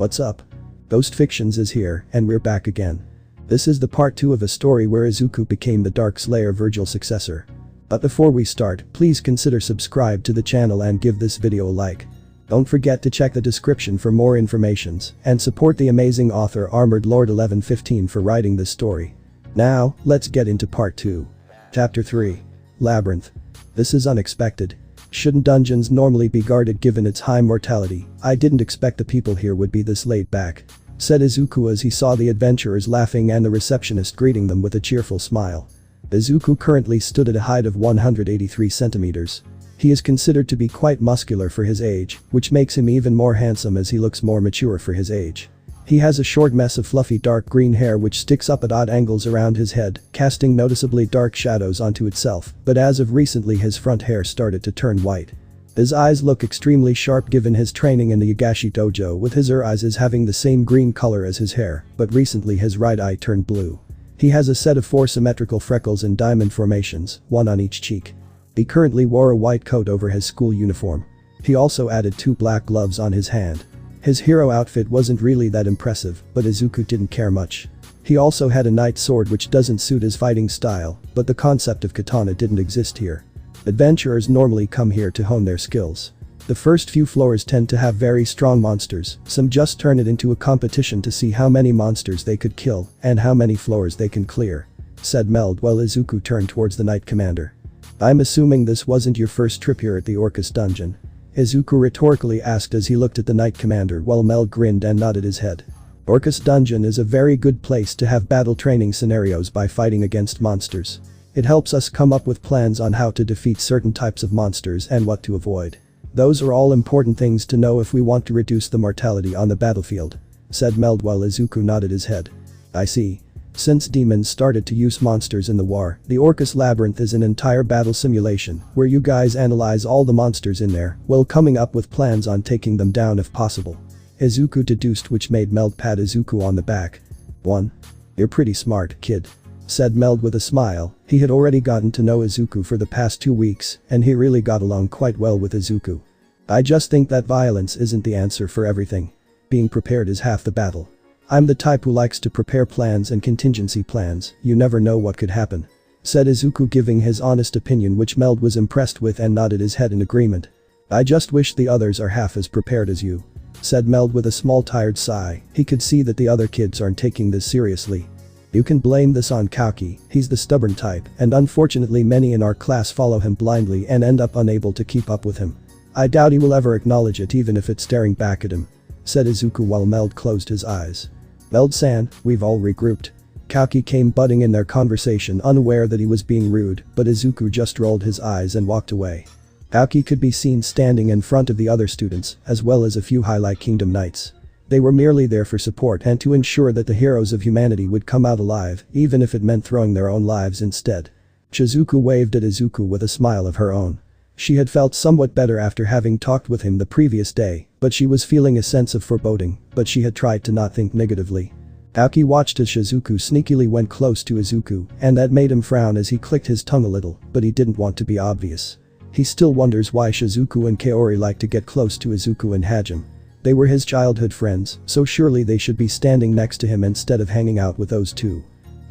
What's up? Ghost Fictions is here, and we're back again. This is the part 2 of a story where Izuku became the Dark Slayer Vergil Successor. But before we start, please consider subscribe to the channel and give this video a like. Don't forget to check the description for more informations, and support the amazing author Armored Lord 1115 for writing this story. Now, let's get into part 2. Chapter 3. Labyrinth. This is unexpected. Shouldn't dungeons normally be guarded given its high mortality? I didn't expect the people here would be this laid back, said Izuku as he saw the adventurers laughing and the receptionist greeting them with a cheerful smile. Izuku currently stood at a height of 183 centimeters. He is considered to be quite muscular for his age, which makes him even more handsome as he looks more mature for his age. He has a short mess of fluffy dark green hair which sticks up at odd angles around his head, casting noticeably dark shadows onto itself, but as of recently his front hair started to turn white. His eyes look extremely sharp given his training in the Yagashi dojo, with his eyes having the same green color as his hair, but recently his right eye turned blue. He has a set of 4 symmetrical freckles in diamond formations, one on each cheek. He currently wore a white coat over his school uniform. He also added 2 black gloves on his hand. His hero outfit wasn't really that impressive, but Izuku didn't care much. He also had a knight sword which doesn't suit his fighting style, but the concept of katana didn't exist here. Adventurers normally come here to hone their skills. The first few floors tend to have very strong monsters, some just turn it into a competition to see how many monsters they could kill and how many floors they can clear, said Meld while Izuku turned towards the knight commander. I'm assuming this wasn't your first trip here at the Orcus dungeon? Izuku rhetorically asked as he looked at the knight commander while Meld grinned and nodded his head. Orcus dungeon is a very good place to have battle training scenarios by fighting against monsters. It helps us come up with plans on how to defeat certain types of monsters and what to avoid. Those are all important things to know if we want to reduce the mortality on the battlefield, said Meld while Izuku nodded his head. I see. Since demons started to use monsters in the war, the Orcus Labyrinth is an entire battle simulation where you guys analyze all the monsters in there while coming up with plans on taking them down if possible, Izuku deduced, which made Meld pat Izuku on the back. 1. You're pretty smart, kid, said Meld with a smile. He had already gotten to know Izuku for the past 2 weeks and he really got along quite well with Izuku. I just think that violence isn't the answer for everything. Being prepared is half the battle. I'm the type who likes to prepare plans and contingency plans, you never know what could happen, said Izuku, giving his honest opinion, which Meld was impressed with and nodded his head in agreement. I just wish the others are half as prepared as you, said Meld with a small tired sigh. He could see that the other kids aren't taking this seriously. You can blame this on Kauki, he's the stubborn type, and unfortunately many in our class follow him blindly and end up unable to keep up with him. I doubt he will ever acknowledge it even if it's staring back at him, said Izuku while Meld closed his eyes. Meld-san, we've all regrouped. Kauki came butting in their conversation, unaware that he was being rude, but Izuku just rolled his eyes and walked away. Kauki could be seen standing in front of the other students, as well as a few Highlight Kingdom knights. They were merely there for support and to ensure that the heroes of humanity would come out alive, even if it meant throwing their own lives instead. Shizuku waved at Izuku with a smile of her own. She had felt somewhat better after having talked with him the previous day, but she was feeling a sense of foreboding, but she had tried to not think negatively. Aoki watched as Shizuku sneakily went close to Izuku, and that made him frown as he clicked his tongue a little, but he didn't want to be obvious. He still wonders why Shizuku and Kaori like to get close to Izuku and Hajime. They were his childhood friends, so surely they should be standing next to him instead of hanging out with those two.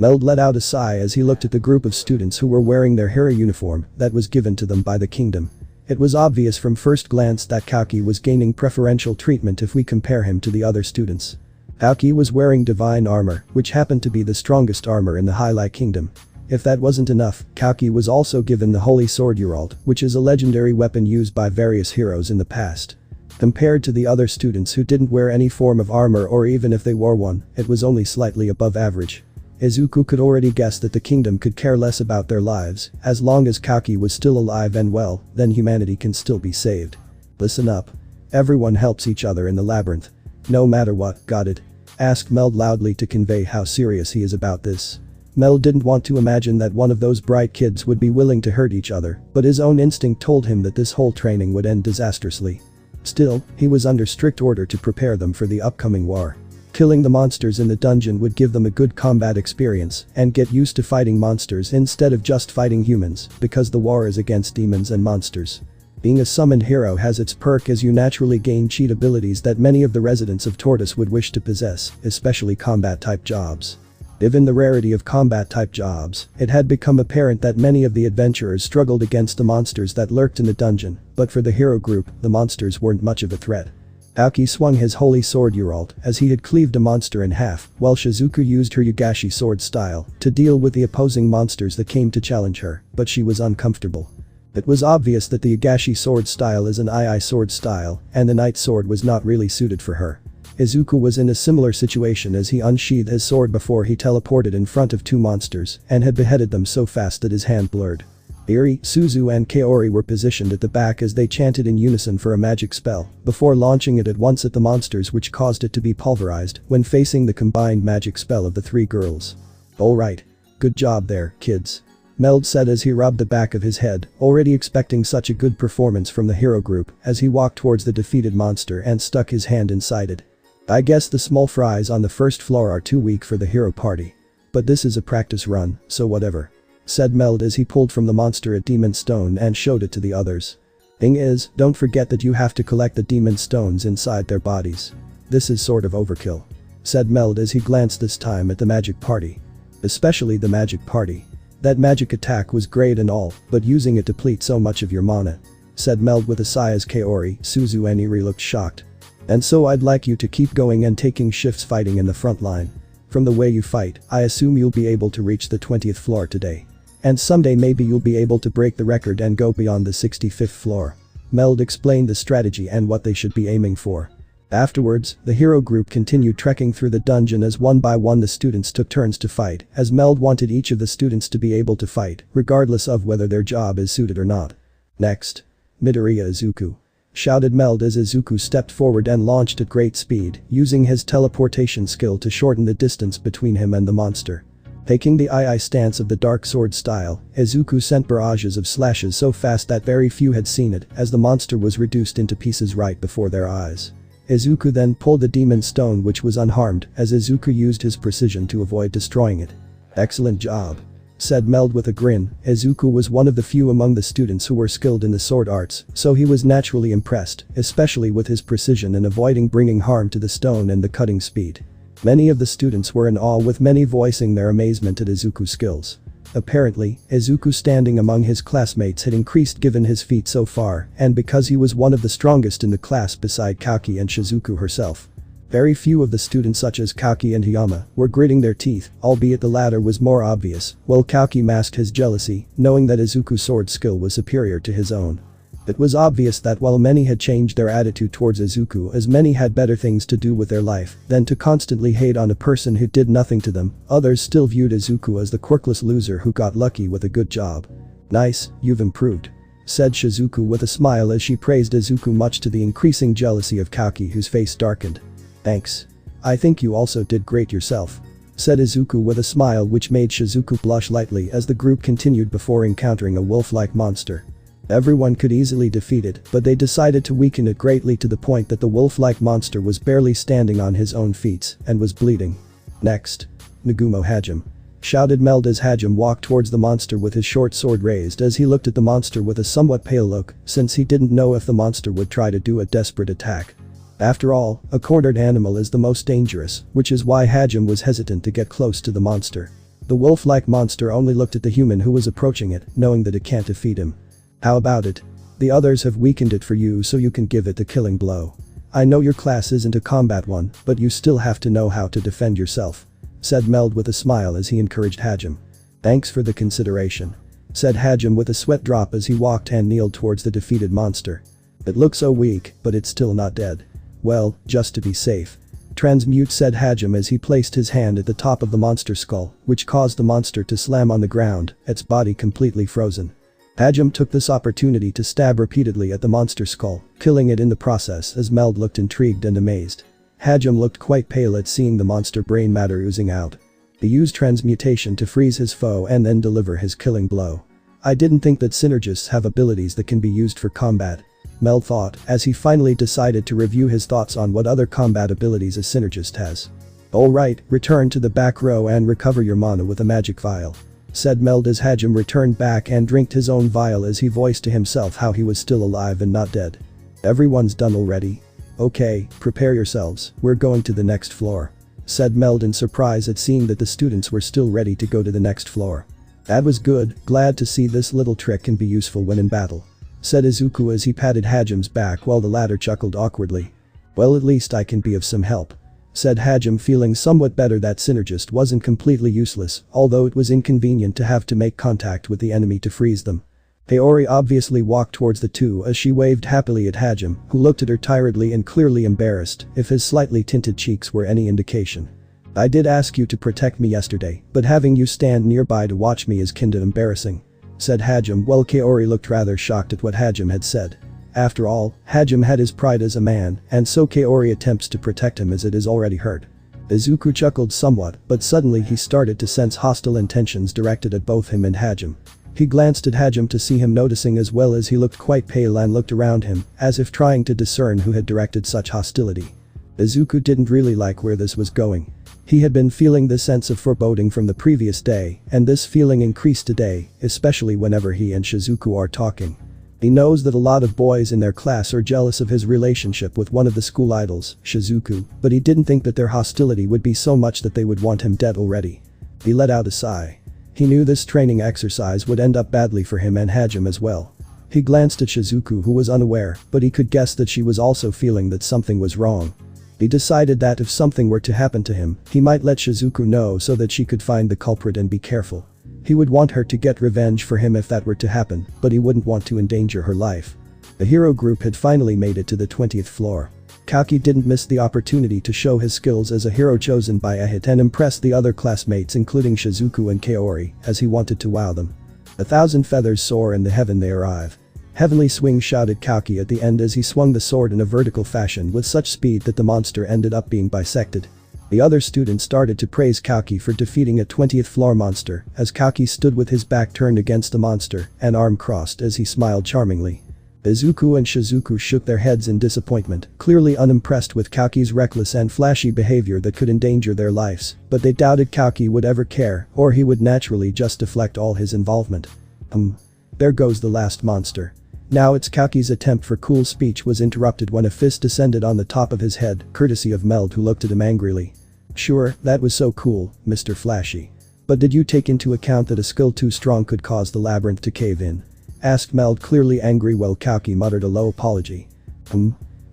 Meld let out a sigh as he looked at the group of students who were wearing their hero uniform that was given to them by the kingdom. It was obvious from first glance that Kauki was gaining preferential treatment if we compare him to the other students. Kauki was wearing divine armor, which happened to be the strongest armor in the Highlight Kingdom. If that wasn't enough, Kauki was also given the Holy Sword Uralt, which is a legendary weapon used by various heroes in the past. Compared to the other students who didn't wear any form of armor, or even if they wore one, it was only slightly above average. Izuku could already guess that the kingdom could care less about their lives. As long as Kauki was still alive and well, then humanity can still be saved. Listen up. Everyone helps each other in the labyrinth. No matter what, got it? Asked Meld loudly to convey how serious he is about this. Meld didn't want to imagine that one of those bright kids would be willing to hurt each other, but his own instinct told him that this whole training would end disastrously. Still, he was under strict order to prepare them for the upcoming war. Killing the monsters in the dungeon would give them a good combat experience and get used to fighting monsters instead of just fighting humans, because the war is against demons and monsters. Being a summoned hero has its perk as you naturally gain cheat abilities that many of the residents of Tortus would wish to possess, especially combat-type jobs. Given the rarity of combat-type jobs, it had become apparent that many of the adventurers struggled against the monsters that lurked in the dungeon, but for the hero group, the monsters weren't much of a threat. Aoki swung his holy sword Uralt as he had cleaved a monster in half, while Shizuku used her Yugashi sword style to deal with the opposing monsters that came to challenge her, but she was uncomfortable. It was obvious that the Yugashi sword style is an II sword style, and the Knight sword was not really suited for her. Izuku was in a similar situation as he unsheathed his sword before he teleported in front of two monsters and had beheaded them so fast that his hand blurred. Eri, Suzu and Kaori were positioned at the back as they chanted in unison for a magic spell before launching it at once at the monsters, which caused it to be pulverized when facing the combined magic spell of the three girls. "Alright. Good job there, kids," Meld said as he rubbed the back of his head, already expecting such a good performance from the hero group as he walked towards the defeated monster and stuck his hand inside it. "I guess the small fries on the first floor are too weak for the hero party. But this is a practice run, so whatever," said Meld as he pulled from the monster a demon stone and showed it to the others. "Thing is, don't forget that you have to collect the demon stones inside their bodies. This is sort of overkill," said Meld as he glanced this time at the magic party. "Especially the magic party. That magic attack was great and all, but using it depletes so much of your mana," said Meld with a sigh as Kaori, Suzu and Eri looked shocked. "And so I'd like you to keep going and taking shifts fighting in the front line. From the way you fight, I assume you'll be able to reach the 20th floor today. And someday maybe you'll be able to break the record and go beyond the 65th floor." Meld explained the strategy and what they should be aiming for. Afterwards, the hero group continued trekking through the dungeon as one by one the students took turns to fight, as Meld wanted each of the students to be able to fight, regardless of whether their job is suited or not. "Next. Midoriya Izuku," shouted Meld as Izuku stepped forward and launched at great speed, using his teleportation skill to shorten the distance between him and the monster. Taking the II stance of the dark sword style, Izuku sent barrages of slashes so fast that very few had seen it as the monster was reduced into pieces right before their eyes. Izuku then pulled the demon stone, which was unharmed as Izuku used his precision to avoid destroying it. "Excellent job," said Meld with a grin. Izuku was one of the few among the students who were skilled in the sword arts, so he was naturally impressed, especially with his precision in avoiding bringing harm to the stone and the cutting speed. Many of the students were in awe, with many voicing their amazement at Izuku's skills. Apparently, Izuku's standing among his classmates had increased given his feat so far, and because he was one of the strongest in the class beside Kaki and Shizuku herself. Very few of the students, such as Kaki and Hiyama, were gritting their teeth, albeit the latter was more obvious, while Kaki masked his jealousy, knowing that Izuku's sword skill was superior to his own. It was obvious that while many had changed their attitude towards Izuku, as many had better things to do with their life than to constantly hate on a person who did nothing to them, others still viewed Izuku as the quirkless loser who got lucky with a good job. "Nice, you've improved," said Shizuku with a smile as she praised Izuku, much to the increasing jealousy of Kaki, whose face darkened. "Thanks. I think you also did great yourself," said Izuku with a smile, which made Shizuku blush lightly as the group continued before encountering a wolf-like monster. Everyone could easily defeat it, but they decided to weaken it greatly to the point that the wolf-like monster was barely standing on his own feet and was bleeding. "Next. Nagumo Hajime," shouted Meld as Hajime walked towards the monster with his short sword raised as he looked at the monster with a somewhat pale look, since he didn't know if the monster would try to do a desperate attack. After all, a cornered animal is the most dangerous, which is why Hajime was hesitant to get close to the monster. The wolf-like monster only looked at the human who was approaching it, knowing that it can't defeat him. "How about it? The others have weakened it for you so you can give it the killing blow. I know your class isn't a combat one, but you still have to know how to defend yourself," said Meld with a smile as he encouraged Hajime. "Thanks for the consideration," said Hajime with a sweat drop as he walked and kneeled towards the defeated monster. "It looks so weak, but it's still not dead. Well, just to be safe. Transmute," said Hajime as he placed his hand at the top of the monster's skull, which caused the monster to slam on the ground, its body completely frozen. Hajime took this opportunity to stab repeatedly at the monster's skull, killing it in the process as Meld looked intrigued and amazed. Hajime looked quite pale at seeing the monster brain matter oozing out. He used transmutation to freeze his foe and then deliver his killing blow. "I didn't think that synergists have abilities that can be used for combat," Meld thought as he finally decided to review his thoughts on what other combat abilities a synergist has. "Alright, return to the back row and recover your mana with a magic vial," said Meld as Hajime returned back and drank his own vial as he voiced to himself how he was still alive and not dead. Everyone's done already? Okay, prepare yourselves, we're going to the next floor. Said Meld in surprise at seeing that the students were still ready to go to the next floor. That was good, glad to see this little trick can be useful when in battle. Said Izuku as he patted Hajime's back while the latter chuckled awkwardly. Well, at least I can be of some help. Said Hajime, feeling somewhat better that Synergist wasn't completely useless, although it was inconvenient to have to make contact with the enemy to freeze them. Kaori obviously walked towards the two as she waved happily at Hajime, who looked at her tiredly and clearly embarrassed, if his slightly tinted cheeks were any indication. I did ask you to protect me yesterday, but having you stand nearby to watch me is kinda embarrassing. Said Hajime while Kaori looked rather shocked at what Hajime had said. After all, Hajime had his pride as a man, and so Kaori attempts to protect him as it is already hurt. Izuku chuckled somewhat, but suddenly he started to sense hostile intentions directed at both him and Hajime. He glanced at Hajime to see him noticing as well as he looked quite pale and looked around him, as if trying to discern who had directed such hostility. Izuku didn't really like where this was going. He had been feeling the sense of foreboding from the previous day, and this feeling increased today, especially whenever he and Shizuku are talking. He knows that a lot of boys in their class are jealous of his relationship with one of the school idols, Shizuku, but he didn't think that their hostility would be so much that they would want him dead already. He let out a sigh. He knew this training exercise would end up badly for him and Hajime as well. He glanced at Shizuku, who was unaware, but he could guess that she was also feeling that something was wrong. He decided that if something were to happen to him, he might let Shizuku know so that she could find the culprit and be careful. He would want her to get revenge for him if that were to happen, but he wouldn't want to endanger her life. The hero group had finally made it to the 20th floor. Kaki didn't miss the opportunity to show his skills as a hero chosen by a hit and impress the other classmates including Shizuku and Kaori, as he wanted to wow them. 1,000 feathers soar in the heaven they arrive. Heavenly swing, shouted Kaki at the end as he swung the sword in a vertical fashion with such speed that the monster ended up being bisected. The other students started to praise Kaki for defeating a 20th floor monster as Kaki stood with his back turned against the monster and arm crossed as he smiled charmingly. Izuku and Shizuku shook their heads in disappointment, clearly unimpressed with Kaki's reckless and flashy behavior that could endanger their lives, but they doubted Kaki would ever care, or he would naturally just deflect all his involvement. There goes the last monster. Now it's Kaki's attempt for cool speech was interrupted when a fist descended on the top of his head, courtesy of Meld, who looked at him angrily. Sure, that was so cool, Mr. Flashy. But did you take into account that a skill too strong could cause the labyrinth to cave in? Asked Meld, clearly angry while Kaki muttered a low apology.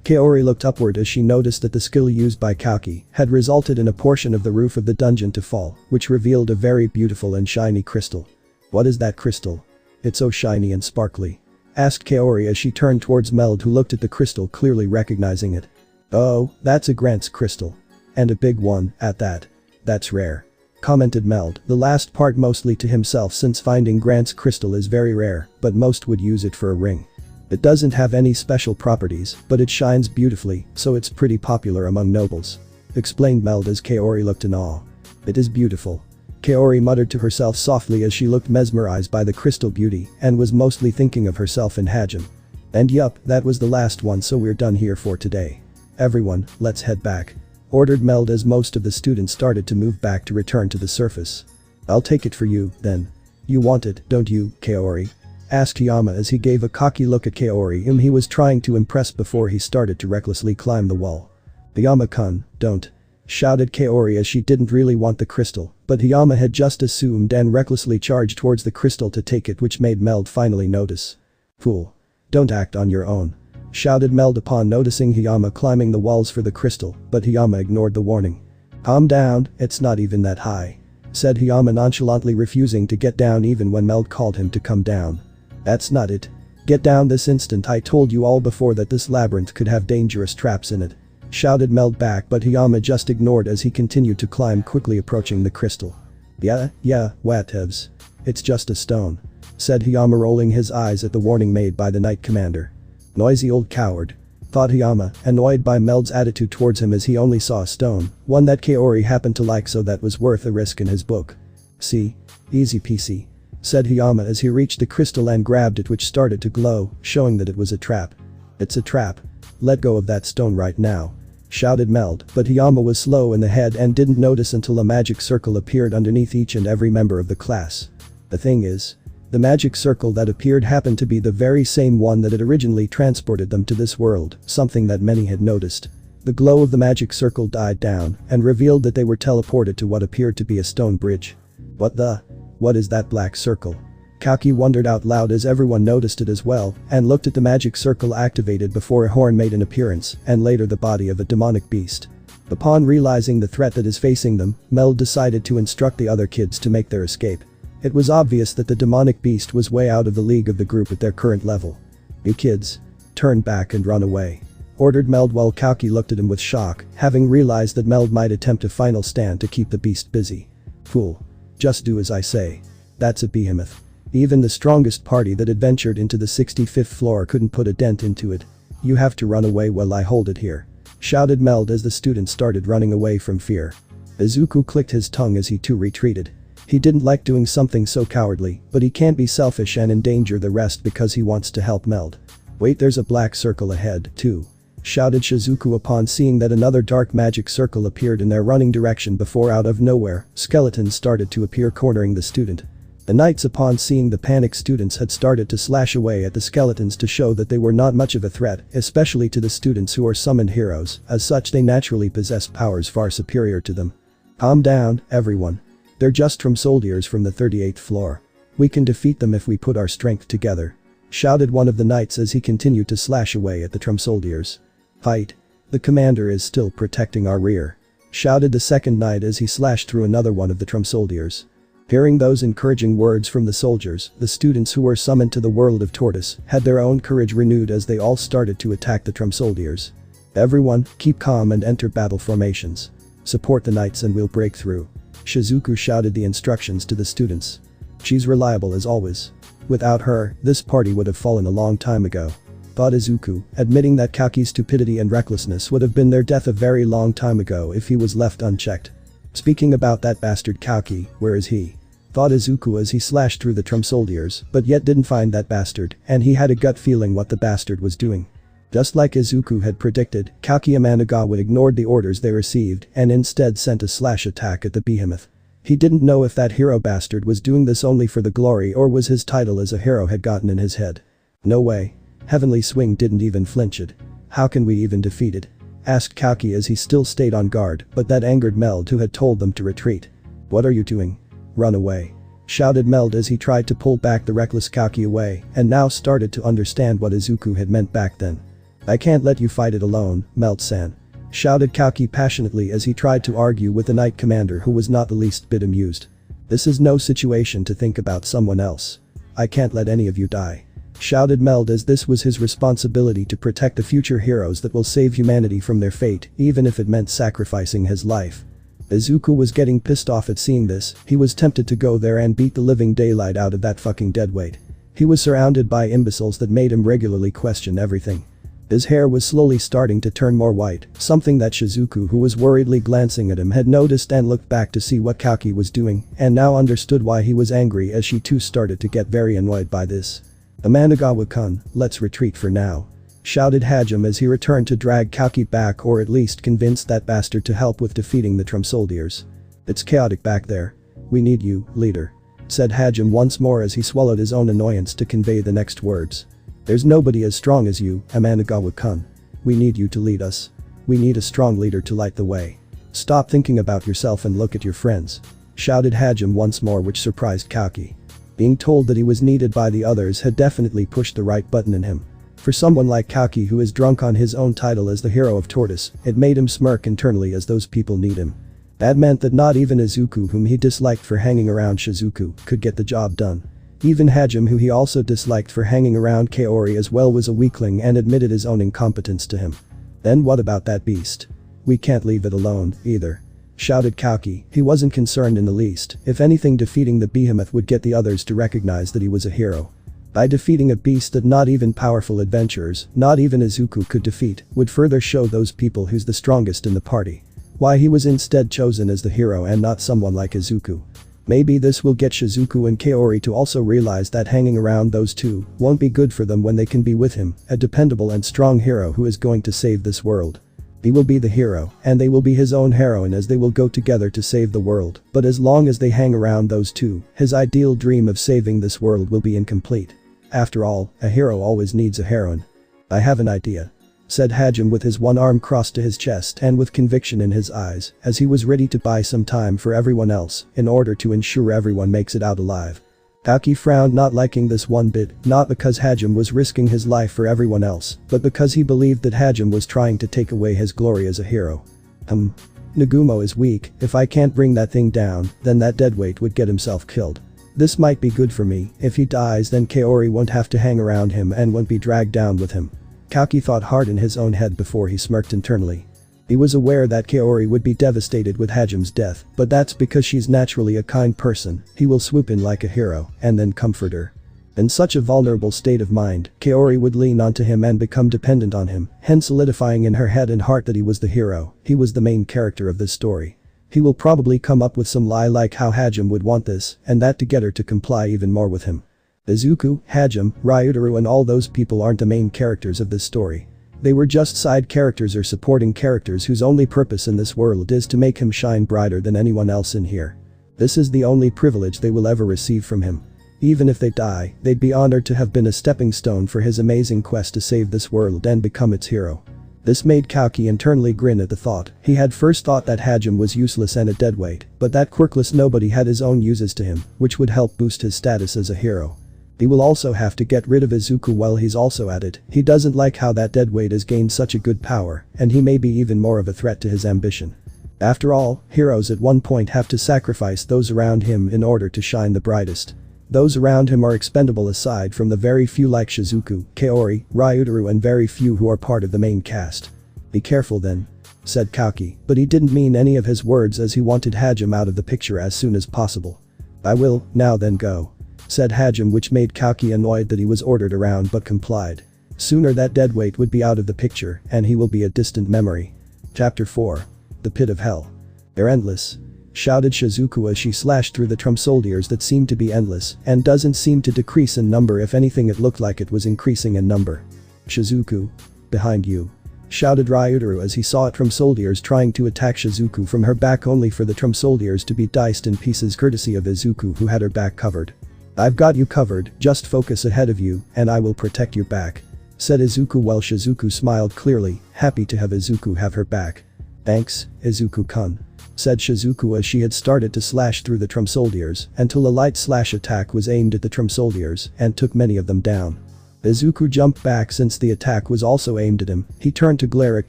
Kaori looked upward as she noticed that the skill used by Kaki had resulted in a portion of the roof of the dungeon to fall, which revealed a very beautiful and shiny crystal. What is that crystal? It's so shiny and sparkly. Asked Kaori as she turned towards Meld, who looked at the crystal, clearly recognizing it. Oh, that's a Grant's crystal. And a big one, at that. That's rare. Commented Meld, the last part mostly to himself since finding Grant's crystal is very rare, but most would use it for a ring. It doesn't have any special properties, but it shines beautifully, so it's pretty popular among nobles. Explained Meld as Kaori looked in awe. It is beautiful. Kaori muttered to herself softly as she looked mesmerized by the crystal beauty and was mostly thinking of herself and Hajime. And yup, that was the last one, so we're done here for today. Everyone, let's head back. Ordered Meld as most of the students started to move back to return to the surface. I'll take it for you, then. You want it, don't you, Kaori? Asked Yama as he gave a cocky look at Kaori, whom he was trying to impress before he started to recklessly climb the wall. Yama-kun, don't. Shouted Kaori as she didn't really want the crystal, but Yama had just assumed and recklessly charged towards the crystal to take it, which made Meld finally notice. Fool. Don't act on your own. Shouted Meld upon noticing Hiyama climbing the walls for the crystal, but Hiyama ignored the warning. Calm down, it's not even that high. Said Hiyama nonchalantly, refusing to get down even when Meld called him to come down. That's not it. Get down this instant, I told you all before that this labyrinth could have dangerous traps in it. Shouted Meld back, but Hiyama just ignored as he continued to climb, quickly approaching the crystal. Yeah, whatevs. It's just a stone. Said Hiyama, rolling his eyes at the warning made by the Knight Commander. Noisy old coward. Thought Hiyama, annoyed by Meld's attitude towards him as he only saw a stone, one that Kaori happened to like, so that was worth a risk in his book. See? Easy peasy. Said Hiyama as he reached the crystal and grabbed it, which started to glow, showing that it was a trap. It's a trap. Let go of that stone right now. Shouted Meld, but Hiyama was slow in the head and didn't notice until a magic circle appeared underneath each and every member of the class. The thing is, the magic circle that appeared happened to be the very same one that had originally transported them to this world, something that many had noticed. The glow of the magic circle died down and revealed that they were teleported to what appeared to be a stone bridge. What is that black circle? Kaki wondered out loud as everyone noticed it as well and looked at the magic circle activated before a horn made an appearance and later the body of a demonic beast. Upon realizing the threat that is facing them, Meld decided to instruct the other kids to make their escape. It was obvious that the demonic beast was way out of the league of the group at their current level. "You kids, turn back and run away," ordered Meld while Kaki looked at him with shock, having realized that Meld might attempt a final stand to keep the beast busy. "Fool. Just do as I say. That's a behemoth. Even the strongest party that had ventured into the 65th floor couldn't put a dent into it. You have to run away while I hold it here," shouted Meld as the students started running away from fear. Izuku clicked his tongue as he too retreated. He didn't like doing something so cowardly, but he can't be selfish and endanger the rest because he wants to help Meld. "Wait, there's a black circle ahead, too," shouted Shizuku upon seeing that another dark magic circle appeared in their running direction before out of nowhere, skeletons started to appear cornering the student. The knights upon seeing the panicked students had started to slash away at the skeletons to show that they were not much of a threat, especially to the students who are summoned heroes, as such they naturally possess powers far superior to them. "Calm down, everyone. They're just soldiers from the 38th floor. We can defeat them if we put our strength together," shouted one of the knights as he continued to slash away at the soldiers. "Fight. The commander is still protecting our rear," shouted the second knight as he slashed through another one of the soldiers. Hearing those encouraging words from the soldiers, the students who were summoned to the world of Tortus had their own courage renewed as they all started to attack the soldiers. "Everyone, keep calm and enter battle formations. Support the knights and we'll break through," Shizuku shouted the instructions to the students. "She's reliable as always. Without her, this party would have fallen a long time ago," thought Izuku, admitting that Kaki's stupidity and recklessness would have been their death a very long time ago if he was left unchecked. "Speaking about that bastard Kaki, where is he?" thought Izuku as he slashed through the soldiers, but yet didn't find that bastard, and he had a gut feeling what the bastard was doing. Just like Izuku had predicted, Kaki Amanagawa ignored the orders they received and instead sent a slash attack at the behemoth. He didn't know if that hero bastard was doing this only for the glory or was his title as a hero had gotten in his head. "No way. Heavenly Swing didn't even flinch it. How can we even defeat it?" asked Kaki as he still stayed on guard, but that angered Meld who had told them to retreat. "What are you doing? Run away," shouted Meld as he tried to pull back the reckless Kaki away and now started to understand what Izuku had meant back then. "I can't let you fight it alone, Meld-san," shouted Kaki passionately as he tried to argue with the knight commander who was not the least bit amused. "This is no situation to think about someone else. I can't let any of you die," shouted Meld as this was his responsibility to protect the future heroes that will save humanity from their fate, even if it meant sacrificing his life. Izuku was getting pissed off at seeing this. He was tempted to go there and beat the living daylight out of that fucking deadweight. He was surrounded by imbeciles that made him regularly question everything. His hair was slowly starting to turn more white, something that Shizuku, who was worriedly glancing at him, had noticed and looked back to see what Kaki was doing and now understood why he was angry as she too started to get very annoyed by this. "Amanagawa-kun, let's retreat for now," shouted Hajime as he returned to drag Kaki back or at least convince that bastard to help with defeating the soldiers. "It's chaotic back there. We need you, leader," said Hajime once more as he swallowed his own annoyance to convey the next words. "There's nobody as strong as you, Amanagawa-kun. We need you to lead us. We need a strong leader to light the way. Stop thinking about yourself and look at your friends," shouted Hajime once more, which surprised Kaki. Being told that he was needed by the others had definitely pushed the right button in him. For someone like Kaki who is drunk on his own title as the hero of Tortus, it made him smirk internally as those people need him. That meant that not even Izuku, whom he disliked for hanging around Shizuku, could get the job done. Even Hajime, who he also disliked for hanging around Kaori as well, was a weakling and admitted his own incompetence to him. "Then what about that beast? We can't leave it alone, either," shouted Kaki. He wasn't concerned in the least. If anything, defeating the behemoth would get the others to recognize that he was a hero. By defeating a beast that not even powerful adventurers, not even Izuku could defeat, would further show those people who's the strongest in the party. Why he was instead chosen as the hero and not someone like Izuku. Maybe this will get Shizuku and Kaori to also realize that hanging around those two won't be good for them when they can be with him, a dependable and strong hero who is going to save this world. He will be the hero, and they will be his own heroine as they will go together to save the world, but as long as they hang around those two, his ideal dream of saving this world will be incomplete. After all, a hero always needs a heroine. I have an idea, said Hajime with his one arm crossed to his chest and with conviction in his eyes, as he was ready to buy some time for everyone else in order to ensure everyone makes it out alive. Taki frowned, not liking this one bit, not because Hajime was risking his life for everyone else, but because he believed that Hajime was trying to take away his glory as a hero. Nagumo is weak. If I can't bring that thing down, then that deadweight would get himself killed. This might be good for me. If he dies, then Kaori won't have to hang around him and won't be dragged down with him. Kaki thought hard in his own head before he smirked internally. He was aware that Kaori would be devastated with Hajime's death, but that's because she's naturally a kind person. He will swoop in like a hero and then comfort her. In such a vulnerable state of mind, Kaori would lean onto him and become dependent on him, hence solidifying in her head and heart that he was the hero. He was the main character of this story. He will probably come up with some lie like how Hajime would want this, and that to get her to comply even more with him. Izuku, Hajime, Ryutaru and all those people aren't the main characters of this story. They were just side characters or supporting characters whose only purpose in this world is to make him shine brighter than anyone else in here. This is the only privilege they will ever receive from him. Even if they die, they'd be honored to have been a stepping stone for his amazing quest to save this world and become its hero. This made Kaki internally grin at the thought. He had first thought that Hajime was useless and a deadweight, but that quirkless nobody had his own uses to him, which would help boost his status as a hero. He will also have to get rid of Izuku while he's also at it. He doesn't like how that deadweight has gained such a good power, and he may be even more of a threat to his ambition. After all, heroes at one point have to sacrifice those around him in order to shine the brightest. Those around him are expendable aside from the very few like Shizuku, Kaori, Ryutaru and very few who are part of the main cast. Be careful then, said Kaki, but he didn't mean any of his words as he wanted Hajime out of the picture as soon as possible. I will, now then go, said Hajime, which made Kaki annoyed that he was ordered around but complied. Sooner that deadweight would be out of the picture and he will be a distant memory. Chapter 4. The Pit of Hell. They're endless, shouted Shizuku as she slashed through the Trumsoldiers that seemed to be endless and doesn't seem to decrease in number. If anything, it looked like it was increasing in number. Shizuku. Behind you, shouted Ryutaru as he saw Trumsoldiers trying to attack Shizuku from her back, only for the Trumsoldiers to be diced in pieces courtesy of Izuku, who had her back covered. I've got you covered, just focus ahead of you and I will protect your back, said Izuku while Shizuku smiled clearly, happy to have Izuku have her back. Thanks, Izuku-kun, said Shizuku as she had started to slash through the Trumsoldiers until a light slash attack was aimed at the Trumsoldiers and took many of them down. Izuku jumped back since the attack was also aimed at him. He turned to glare at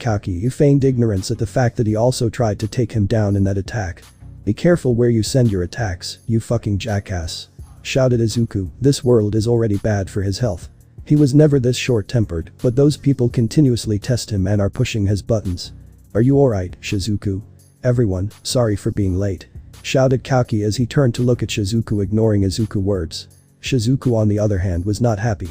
Kaki, who feigned ignorance at the fact that he also tried to take him down in that attack. Be careful where you send your attacks, you fucking jackass, shouted Izuku. This world is already bad for his health. He was never this short-tempered, but those people continuously test him and are pushing his buttons. Are you alright, Shizuku? Everyone, sorry for being late, shouted Kaki as he turned to look at Shizuku, ignoring Izuku's words. Shizuku on the other hand was not happy.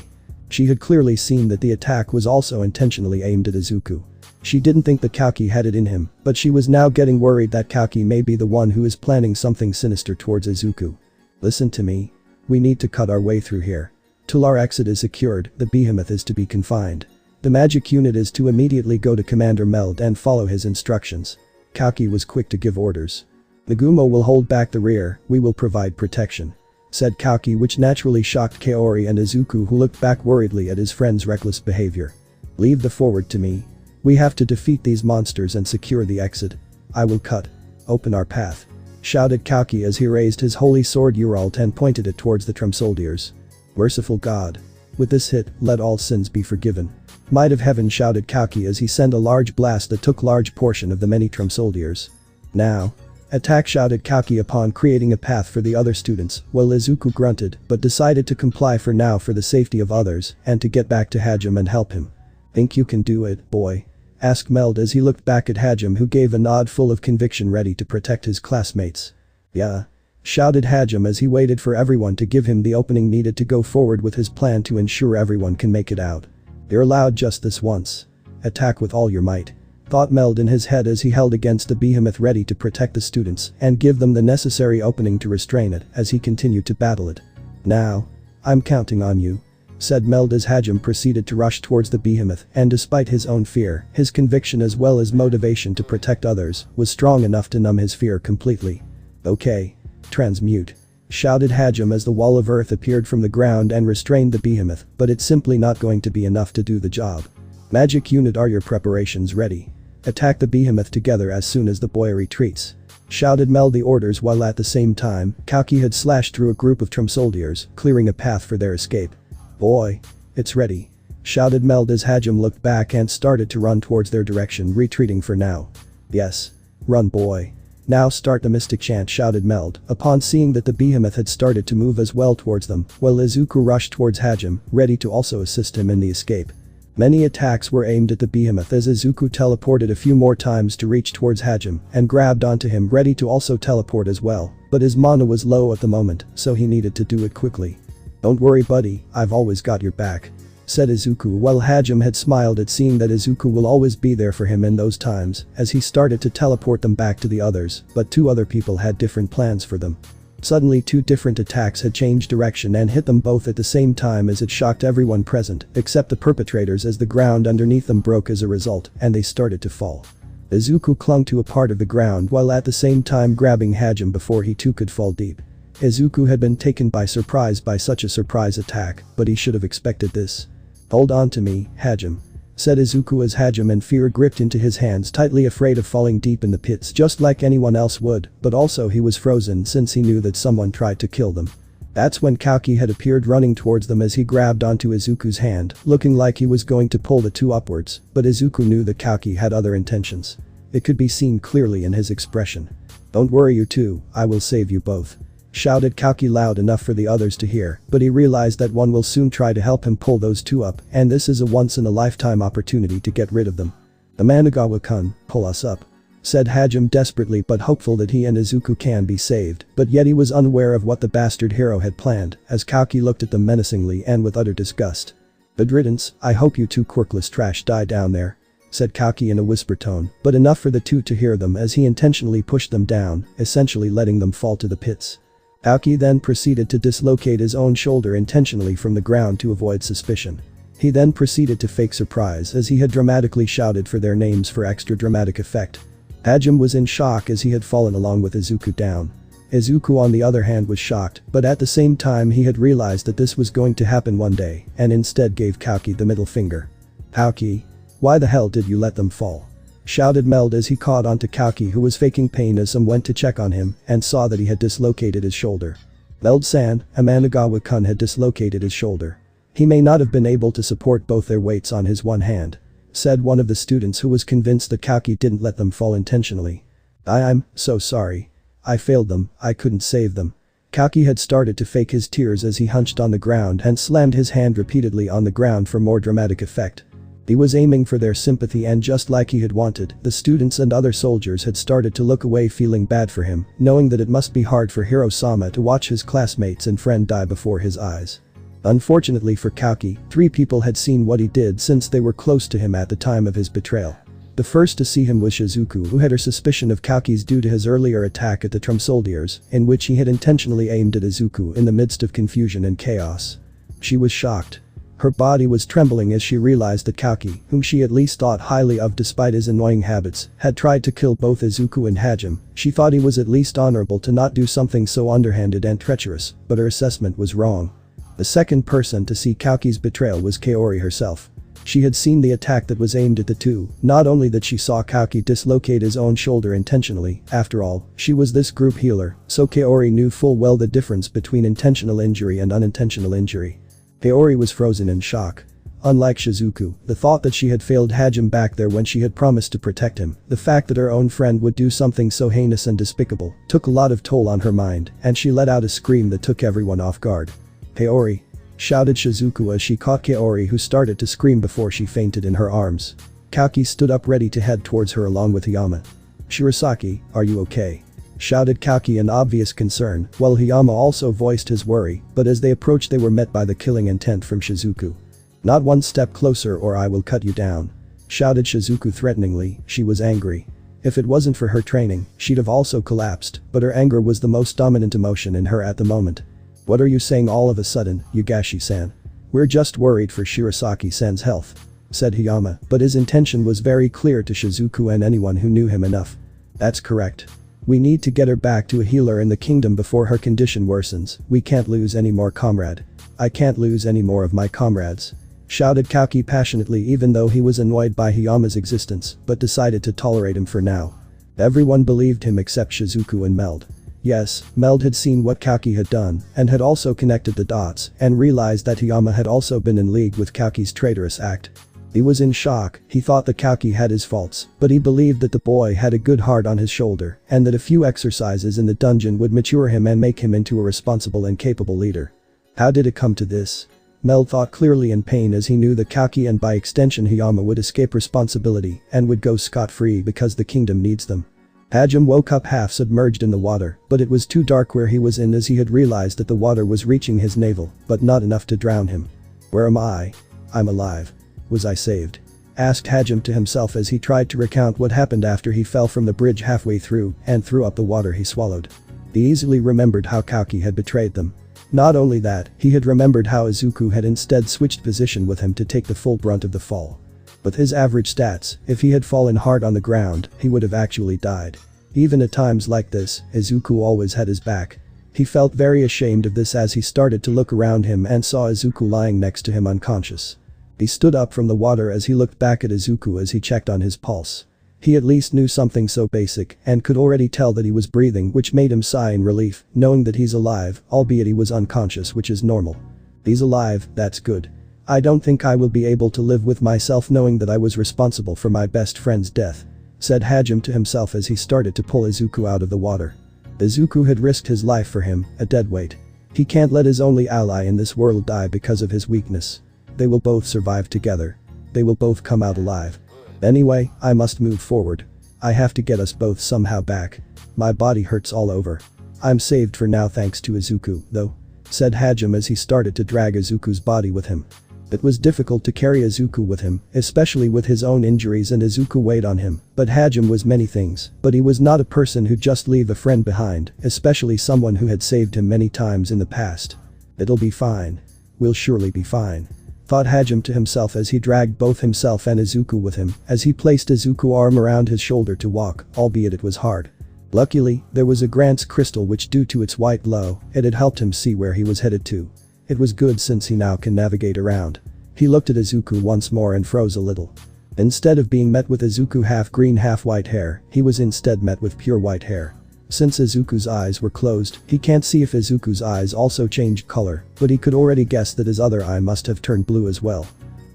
She had clearly seen that the attack was also intentionally aimed at Izuku. She didn't think that Kaki had it in him, but she was now getting worried that Kaki may be the one who is planning something sinister towards Izuku. Listen to me. We need to cut our way through here. Till our exit is secured, the behemoth is to be confined. The magic unit is to immediately go to Commander Meld and follow his instructions. Kaki was quick to give orders. Nagumo will hold back the rear, we will provide protection, said Kaki, which naturally shocked Kaori and Izuku, who looked back worriedly at his friend's reckless behavior. Leave the forward to me. We have to defeat these monsters and secure the exit. I will cut open our path, shouted Kaki as he raised his holy sword Uralt and pointed it towards the Trumsoldiers. Merciful God. With this hit, let all sins be forgiven. Might of heaven, shouted Kaki as he sent a large blast that took large portion of the many Trumsoldiers. Now. Attack, shouted Kaki upon creating a path for the other students, while Izuku grunted but decided to comply for now for the safety of others and to get back to Hajime and help him. Think you can do it, boy? Asked Meld as he looked back at Hajime, who gave a nod full of conviction, ready to protect his classmates. Yeah. Shouted Hajime as he waited for everyone to give him the opening needed to go forward with his plan to ensure everyone can make it out. You're allowed just this once. Attack with all your might, thought Meld in his head as he held against the behemoth, ready to protect the students and give them the necessary opening to restrain it as he continued to battle it. Now. I'm counting on you. said Meld as Hajime proceeded to rush towards the behemoth, and despite his own fear, his conviction as well as motivation to protect others was strong enough to numb his fear completely. Okay. Transmute. Shouted Hajime as the wall of earth appeared from the ground and restrained the behemoth, but it's simply not going to be enough to do the job. Magic unit, are your preparations ready? Attack the behemoth together as soon as the boy retreats. Shouted Meld the orders while at the same time, Kauki had slashed through a group of Trum soldiers, clearing a path for their escape. Boy. It's ready. Shouted Meld as Hajime looked back and started to run towards their direction, retreating for now. Yes. Run, boy. Now start the mystic chant, shouted Meld, upon seeing that the behemoth had started to move as well towards them, while Izuku rushed towards Hajime, ready to also assist him in the escape. Many attacks were aimed at the behemoth as Izuku teleported a few more times to reach towards Hajime and grabbed onto him, ready to also teleport as well, but his mana was low at the moment, so he needed to do it quickly. Don't worry buddy, I've always got your back, said Izuku, while Hajime had smiled at seeing that Izuku will always be there for him in those times as he started to teleport them back to the others, but two other people had different plans for them. Suddenly two different attacks had changed direction and hit them both at the same time as it shocked everyone present except the perpetrators as the ground underneath them broke as a result and they started to fall. Izuku clung to a part of the ground while at the same time grabbing Hajime before he too could fall deep. Izuku had been taken by surprise by such a surprise attack, but he should have expected this. Hold on to me, Hajime, said Izuku as Hajime in fear gripped into his hands, tightly afraid of falling deep in the pits just like anyone else would, but also he was frozen since he knew that someone tried to kill them. That's when Kauki had appeared running towards them as he grabbed onto Izuku's hand, looking like he was going to pull the two upwards, but Izuku knew that Kauki had other intentions. It could be seen clearly in his expression. Don't worry you two, I will save you both, shouted Kauki loud enough for the others to hear, but he realized that one will soon try to help him pull those two up, and this is a once-in-a-lifetime opportunity to get rid of them. The Managawa-kun, pull us up, said Hajime desperately but hopeful that he and Izuku can be saved, but yet he was unaware of what the bastard hero had planned as Kauki looked at them menacingly and with utter disgust. Good riddance, I hope you two quirkless trash die down there, said Kauki in a whisper tone, but enough for the two to hear them as he intentionally pushed them down, essentially letting them fall to the pits. Kauki then proceeded to dislocate his own shoulder intentionally from the ground to avoid suspicion. He then proceeded to fake surprise as he had dramatically shouted for their names for extra dramatic effect. Hajime was in shock as he had fallen along with Izuku down. Izuku on the other hand was shocked, but at the same time he had realized that this was going to happen one day and instead gave Kauki the middle finger. Kauki, why the hell did you let them fall? Shouted Meld as he caught onto Kauki, who was faking pain as some went to check on him and saw that he had dislocated his shoulder. Meld-san, Amanagawa-kun had dislocated his shoulder. He may not have been able to support both their weights on his one hand, said one of the students who was convinced that Kauki didn't let them fall intentionally. I'm so sorry. I failed them, I couldn't save them. Kauki had started to fake his tears as he hunched on the ground and slammed his hand repeatedly on the ground for more dramatic effect. He was aiming for their sympathy, and just like he had wanted, the students and other soldiers had started to look away, feeling bad for him, knowing that it must be hard for Hiro-sama to watch his classmates and friend die before his eyes. Unfortunately for Kauki, 3 people had seen what he did since they were close to him at the time of his betrayal. The first to see him was Shizuku, who had her suspicion of Kauki's due to his earlier attack at the Trum soldiers, in which he had intentionally aimed at Izuku in the midst of confusion and chaos. She was shocked. Her body was trembling as she realized that Kauki, whom she at least thought highly of despite his annoying habits, had tried to kill both Izuku and Hajime. She thought he was at least honorable to not do something so underhanded and treacherous, but her assessment was wrong. The second person to see Kauki's betrayal was Kaori herself. She had seen the attack that was aimed at the two, not only that she saw Kauki dislocate his own shoulder intentionally, after all, she was this group healer, so Kaori knew full well the difference between intentional injury and unintentional injury. Kaori was frozen in shock. Unlike Shizuku, the thought that she had failed Hajime back there when she had promised to protect him, the fact that her own friend would do something so heinous and despicable, took a lot of toll on her mind, and she let out a scream that took everyone off guard. Kaori! Shouted Shizuku as she caught Kaori, who started to scream before she fainted in her arms. Kauki stood up ready to head towards her along with Hiyama. Shirasaki, are you okay? Shouted Kauki in obvious concern, while Hiyama also voiced his worry, but as they approached they were met by the killing intent from Shizuku. Not one step closer or I will cut you down. Shouted Shizuku threateningly. She was angry. If it wasn't for her training, she'd have also collapsed, but her anger was the most dominant emotion in her at the moment. What are you saying all of a sudden, Yugashi-san? "We're just worried for Shirasaki-sen's health," said Hayama, but his intention was very clear to Shizuku and anyone who knew him enough. "That's correct. We need to get her back to a healer in the kingdom before her condition worsens. We can't lose any more comrade. I can't lose any more of my comrades," shouted Kauki passionately, even though he was annoyed by Hayama's existence but decided to tolerate him for now. Everyone believed him except Shizuku and Meld. Yes, Meld had seen what Kauki had done and had also connected the dots and realized that Hayama had also been in league with Kauki's traitorous act. He was in shock. He thought that Kauki had his faults, but he believed that the boy had a good heart on his shoulder and that a few exercises in the dungeon would mature him and make him into a responsible and capable leader. How did it come to this? Meld thought clearly in pain as he knew that Kauki and by extension Hayama would escape responsibility and would go scot-free because the kingdom needs them. Hajime woke up half submerged in the water, but it was too dark where he was in as he had realized that the water was reaching his navel, but not enough to drown him. "Where am I? I'm alive. Was I saved?" asked Hajime to himself as he tried to recount what happened after he fell from the bridge halfway through and threw up the water he swallowed. He easily remembered how Kauki had betrayed them. Not only that, he had remembered how Izuku had instead switched position with him to take the full brunt of the fall. With his average stats, if he had fallen hard on the ground, he would have actually died. Even at times like this, Izuku always had his back. He felt very ashamed of this as he started to look around him and saw Izuku lying next to him unconscious. He stood up from the water as he looked back at Izuku as he checked on his pulse. He at least knew something so basic and could already tell that he was breathing, which made him sigh in relief, knowing that he's alive, albeit he was unconscious, which is normal. He's alive, that's good. I don't think I will be able to live with myself knowing that I was responsible for my best friend's death, said Hajime to himself as he started to pull Izuku out of the water. Izuku had risked his life for him, a dead weight. He can't let his only ally in this world die because of his weakness. They will both survive together. They will both come out alive. Anyway, I must move forward. I have to get us both somehow back. My body hurts all over. I'm saved for now thanks to Izuku, though, said Hajime as he started to drag Izuku's body with him. It was difficult to carry Izuku with him, especially with his own injuries and Izuku weighed on him, but Hajime was many things, but he was not a person who'd just leave a friend behind, especially someone who had saved him many times in the past. It'll be fine. We'll surely be fine, thought Hajime to himself as he dragged both himself and Izuku with him, as he placed Izuku's arm around his shoulder to walk, albeit it was hard. Luckily, there was a Grant's crystal which due to its white glow, it had helped him see where he was headed to. It was good since he now can navigate around. He looked at Izuku once more and froze a little. Instead of being met with Izuku half green half white hair, he was instead met with pure white hair. Since Izuku's eyes were closed, he can't see if Izuku's eyes also changed color, but he could already guess that his other eye must have turned blue as well.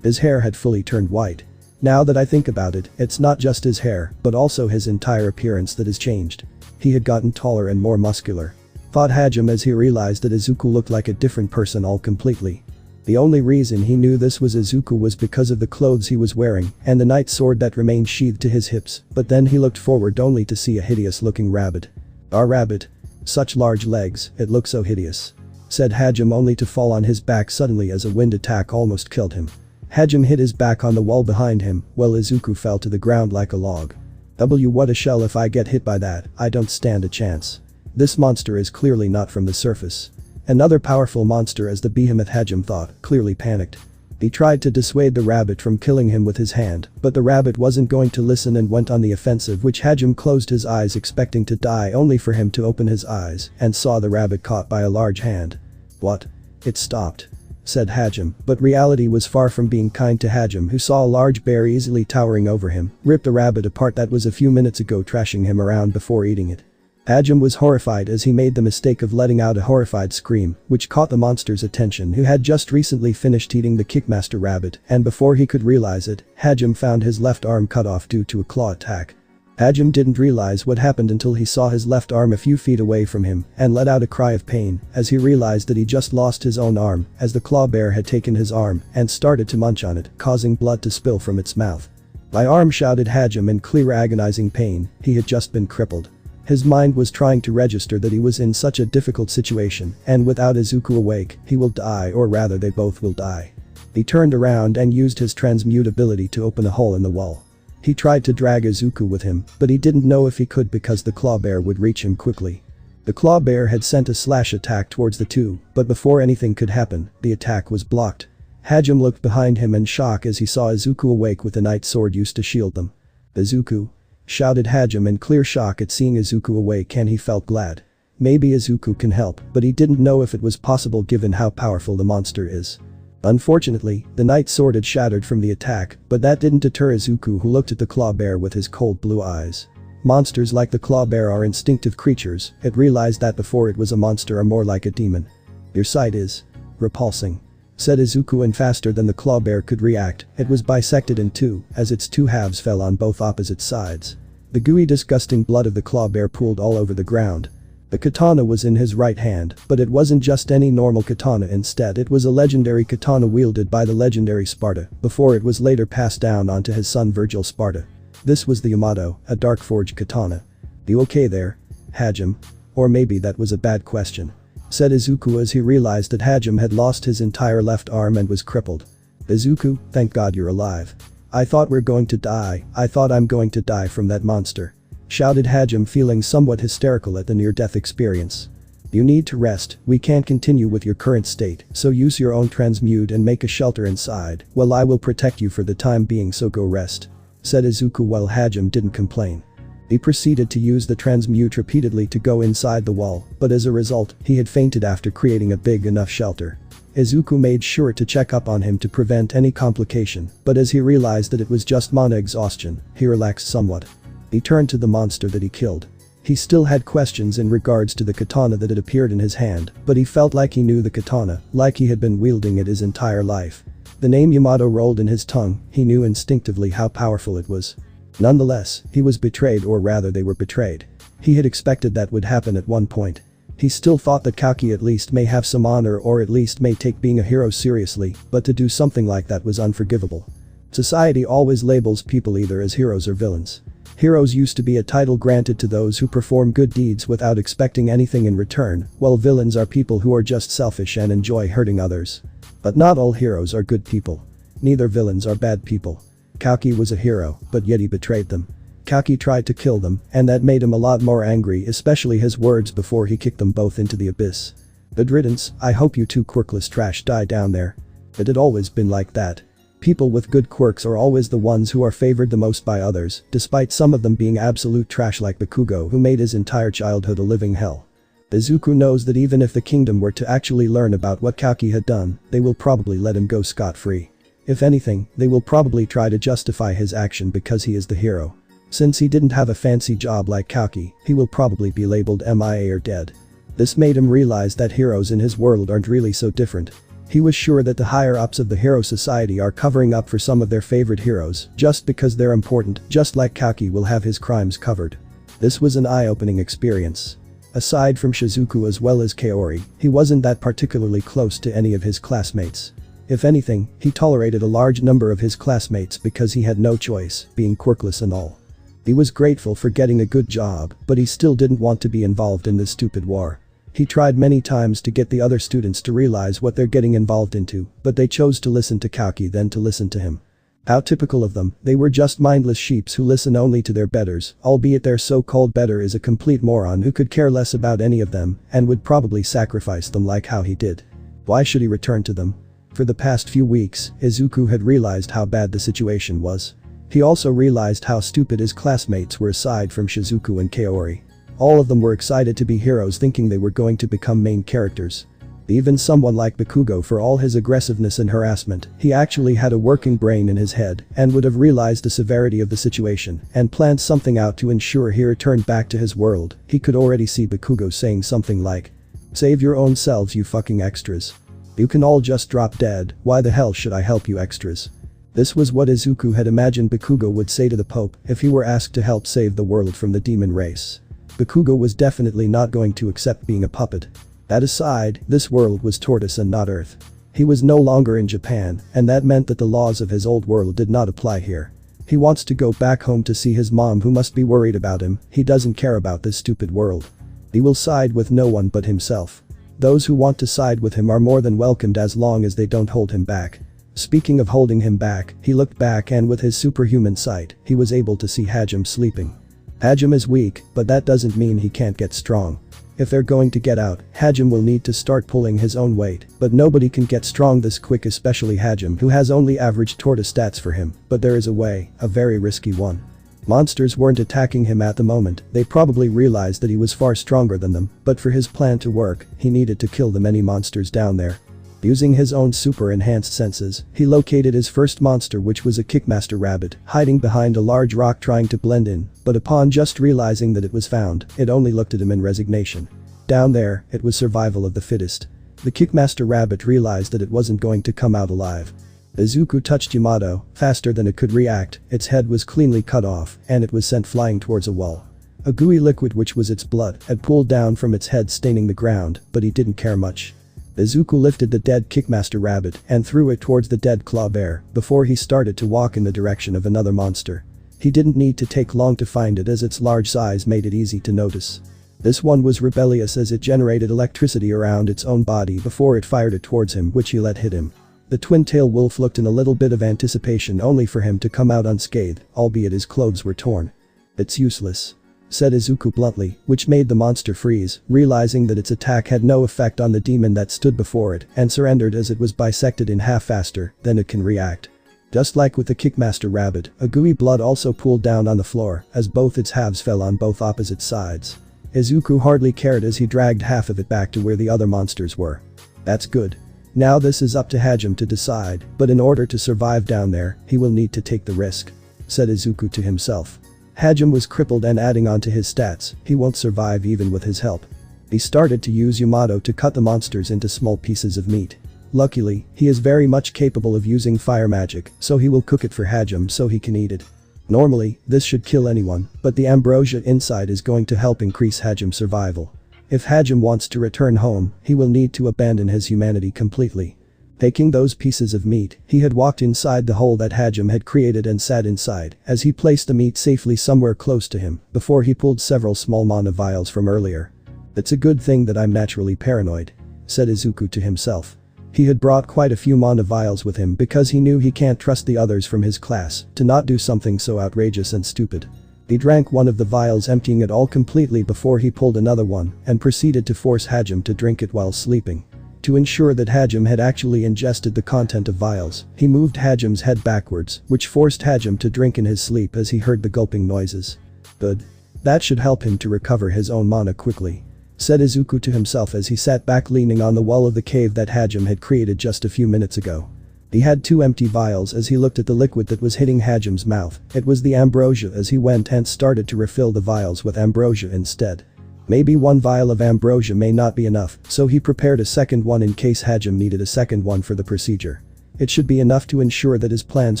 His hair had fully turned white. Now that I think about it, it's not just his hair, but also his entire appearance that has changed. He had gotten taller and more muscular, thought Hajime as he realized that Izuku looked like a different person all completely. The only reason he knew this was Izuku was because of the clothes he was wearing and the knight sword that remained sheathed to his hips, but then he looked forward only to see a hideous looking rabbit. Our rabbit. Such large legs, it looks so hideous, said Hajime only to fall on his back suddenly as a wind attack almost killed him. Hajime hit his back on the wall behind him, while Izuku fell to the ground like a log. What a shell, if I get hit by that, I don't stand a chance. This monster is clearly not from the surface. Another powerful monster, as the behemoth, Hajime thought, clearly panicked. He tried to dissuade the rabbit from killing him with his hand, but the rabbit wasn't going to listen and went on the offensive, which Hajime closed his eyes expecting to die only for him to open his eyes and saw the rabbit caught by a large hand. What? It stopped, said Hajime, but reality was far from being kind to Hajime, who saw a large bear easily towering over him, rip the rabbit apart that was a few minutes ago trashing him around before eating it. Hajime was horrified as he made the mistake of letting out a horrified scream, which caught the monster's attention, who had just recently finished eating the Kickmaster rabbit, and before he could realize it, Hajime found his left arm cut off due to a claw attack. Hajime didn't realize what happened until he saw his left arm a few feet away from him and let out a cry of pain as he realized that he just lost his own arm as the claw bear had taken his arm and started to munch on it, causing blood to spill from its mouth. My arm, shouted Hajime in clear agonizing pain. He had just been crippled. His mind was trying to register that he was in such a difficult situation, and without Izuku awake, he will die, or rather they both will die. He turned around and used his transmute ability to open a hole in the wall. He tried to drag Izuku with him, but he didn't know if he could because the claw bear would reach him quickly. The claw bear had sent a slash attack towards the two, but before anything could happen, the attack was blocked. Hajime looked behind him in shock as he saw Izuku awake with the night sword used to shield them. "Izuku!" shouted Hajime in clear shock at seeing Izuku awake, and he felt glad. Maybe Izuku can help, but he didn't know if it was possible given how powerful the monster is. Unfortunately, the night sword had shattered from the attack, but that didn't deter Izuku, who looked at the claw bear with his cold blue eyes. Monsters like the claw bear are instinctive creatures. It realized that before it was a monster or more like a demon. "Your sight is repulsing," said Izuku, and faster than the claw bear could react, it was bisected in two as its two halves fell on both opposite sides. The gooey disgusting blood of the claw bear pooled all over the ground. The katana was in his right hand, but it wasn't just any normal katana. Instead, it was a legendary katana wielded by the legendary Sparda before it was later passed down onto his son Vergil Sparda. This was the Yamato, a dark forged katana. "You okay there, Hajime? Or maybe that was a bad question," said Izuku as he realized that Hajime had lost his entire left arm and was crippled. "Izuku, thank God you're alive. I thought we're going to die. I thought I'm going to die from that monster," shouted Hajime, feeling somewhat hysterical at the near-death experience. "You need to rest. We can't continue with your current state, so use your own transmute and make a shelter inside. Well, I will protect you for the time being, so go rest," said Izuku while Hajime didn't complain. He proceeded to use the transmute repeatedly to go inside the wall, but as a result, he had fainted after creating a big enough shelter. Izuku made sure to check up on him to prevent any complication, but as he realized that it was just mana exhaustion, he relaxed somewhat. He turned to the monster that he killed. He still had questions in regards to the katana that had appeared in his hand, but he felt like he knew the katana, like he had been wielding it his entire life. The name Yamato rolled in his tongue. He knew instinctively how powerful it was. Nonetheless, he was betrayed, or rather they were betrayed. He had expected that would happen at one point. He still thought that Kaki at least may have some honor, or at least may take being a hero seriously, but to do something like that was unforgivable. Society always labels people either as heroes or villains. Heroes used to be a title granted to those who perform good deeds without expecting anything in return, while villains are people who are just selfish and enjoy hurting others. But not all heroes are good people. Neither villains are bad people. Kaki was a hero, but yet he betrayed them. Kaki tried to kill them, and that made him a lot more angry, especially his words before he kicked them both into the abyss. "Good riddance, I hope you two quirkless trash die down there." It had always been like that. People with good quirks are always the ones who are favored the most by others, despite some of them being absolute trash like Bakugo, who made his entire childhood a living hell. Izuku knows that even if the kingdom were to actually learn about what Kaki had done, they will probably let him go scot-free. If anything, they will probably try to justify his action because he is the hero. Since he didn't have a fancy job like Kaki, he will probably be labeled MIA or dead. This made him realize that heroes in his world aren't really so different. He was sure that the higher-ups of the hero society are covering up for some of their favorite heroes just because they're important, just like Kaki will have his crimes covered. This was an eye-opening experience. Aside from Shizuku as well as Kaori, he wasn't that particularly close to any of his classmates. If anything, he tolerated a large number of his classmates because he had no choice, being quirkless and all. He was grateful for getting a good job, but he still didn't want to be involved in this stupid war. He tried many times to get the other students to realize what they're getting involved into, but they chose to listen to Kaki than to listen to him. How typical of them, they were just mindless sheeps who listen only to their betters, albeit their so-called better is a complete moron who could care less about any of them and would probably sacrifice them like how he did. Why should he return to them? For the past few weeks, Izuku had realized how bad the situation was. He also realized how stupid his classmates were aside from Shizuku and Kaori. All of them were excited to be heroes, thinking they were going to become main characters. Even someone like Bakugo, for all his aggressiveness and harassment, he actually had a working brain in his head and would have realized the severity of the situation and planned something out to ensure he returned back to his world. He could already see Bakugo saying something like, "Save your own selves, you fucking extras. You can all just drop dead, why the hell should I help you extras?" This was what Izuku had imagined Bakugo would say to the Pope if he were asked to help save the world from the demon race. Bakugo was definitely not going to accept being a puppet. That aside, this world was Tortus and not Earth. He was no longer in Japan, and that meant that the laws of his old world did not apply here. He wants to go back home to see his mom, who must be worried about him. He doesn't care about this stupid world. He will side with no one but himself. Those who want to side with him are more than welcomed as long as they don't hold him back. Speaking of holding him back, he looked back and with his superhuman sight, he was able to see Hajime sleeping. Hajime is weak, but that doesn't mean he can't get strong. If they're going to get out, Hajime will need to start pulling his own weight, but nobody can get strong this quick, especially Hajime, who has only average Tortus stats for him, but there is a way, a very risky one. Monsters weren't attacking him at the moment, they probably realized that he was far stronger than them, but for his plan to work, he needed to kill the many monsters down there. Using his own super enhanced senses, he located his first monster, which was a Kickmaster rabbit, hiding behind a large rock trying to blend in, but upon just realizing that it was found, it only looked at him in resignation. Down there, it was survival of the fittest. The Kickmaster rabbit realized that it wasn't going to come out alive. Izuku touched Yamato, faster than it could react, its head was cleanly cut off, and it was sent flying towards a wall. A gooey liquid, which was its blood, had pooled down from its head, staining the ground, but he didn't care much. Izuku lifted the dead Kickmaster rabbit and threw it towards the dead claw bear before he started to walk in the direction of another monster. He didn't need to take long to find it, as its large size made it easy to notice. This one was rebellious, as it generated electricity around its own body before it fired it towards him, which he let hit him. The twin-tail wolf looked in a little bit of anticipation, only for him to come out unscathed, albeit his clothes were torn. "It's useless," said Izuku bluntly, which made the monster freeze, realizing that its attack had no effect on the demon that stood before it, and surrendered as it was bisected in half faster than it can react. Just like with the Kickmaster rabbit, a gooey blood also pooled down on the floor, as both its halves fell on both opposite sides. Izuku hardly cared, as he dragged half of it back to where the other monsters were. "That's good. Now this is up to Hajime to decide, but in order to survive down there, he will need to take the risk," said Izuku to himself. Hajime was crippled, and adding on to his stats, he won't survive even with his help. He started to use Yamato to cut the monsters into small pieces of meat. Luckily, he is very much capable of using fire magic, so he will cook it for Hajime so he can eat it. Normally, this should kill anyone, but the ambrosia inside is going to help increase Hajime's survival. If Hajime wants to return home, he will need to abandon his humanity completely. Taking those pieces of meat, he had walked inside the hole that Hajime had created and sat inside, as he placed the meat safely somewhere close to him, before he pulled several small mana vials from earlier. "It's a good thing that I'm naturally paranoid," said Izuku to himself. He had brought quite a few mana vials with him because he knew he can't trust the others from his class to not do something so outrageous and stupid. He drank one of the vials, emptying it all completely before he pulled another one and proceeded to force Hajime to drink it while sleeping. To ensure that Hajime had actually ingested the content of vials, he moved Hajime's head backwards, which forced Hajime to drink in his sleep as he heard the gulping noises. "Good. That should help him to recover his own mana quickly," said Izuku to himself as he sat back, leaning on the wall of the cave that Hajime had created just a few minutes ago. He had 2 empty vials as he looked at the liquid that was hitting Hajime's mouth. It was the ambrosia, as he went and started to refill the vials with ambrosia instead. Maybe 1 vial of ambrosia may not be enough, so he prepared a second one in case Hajime needed a second one for the procedure. It should be enough to ensure that his plans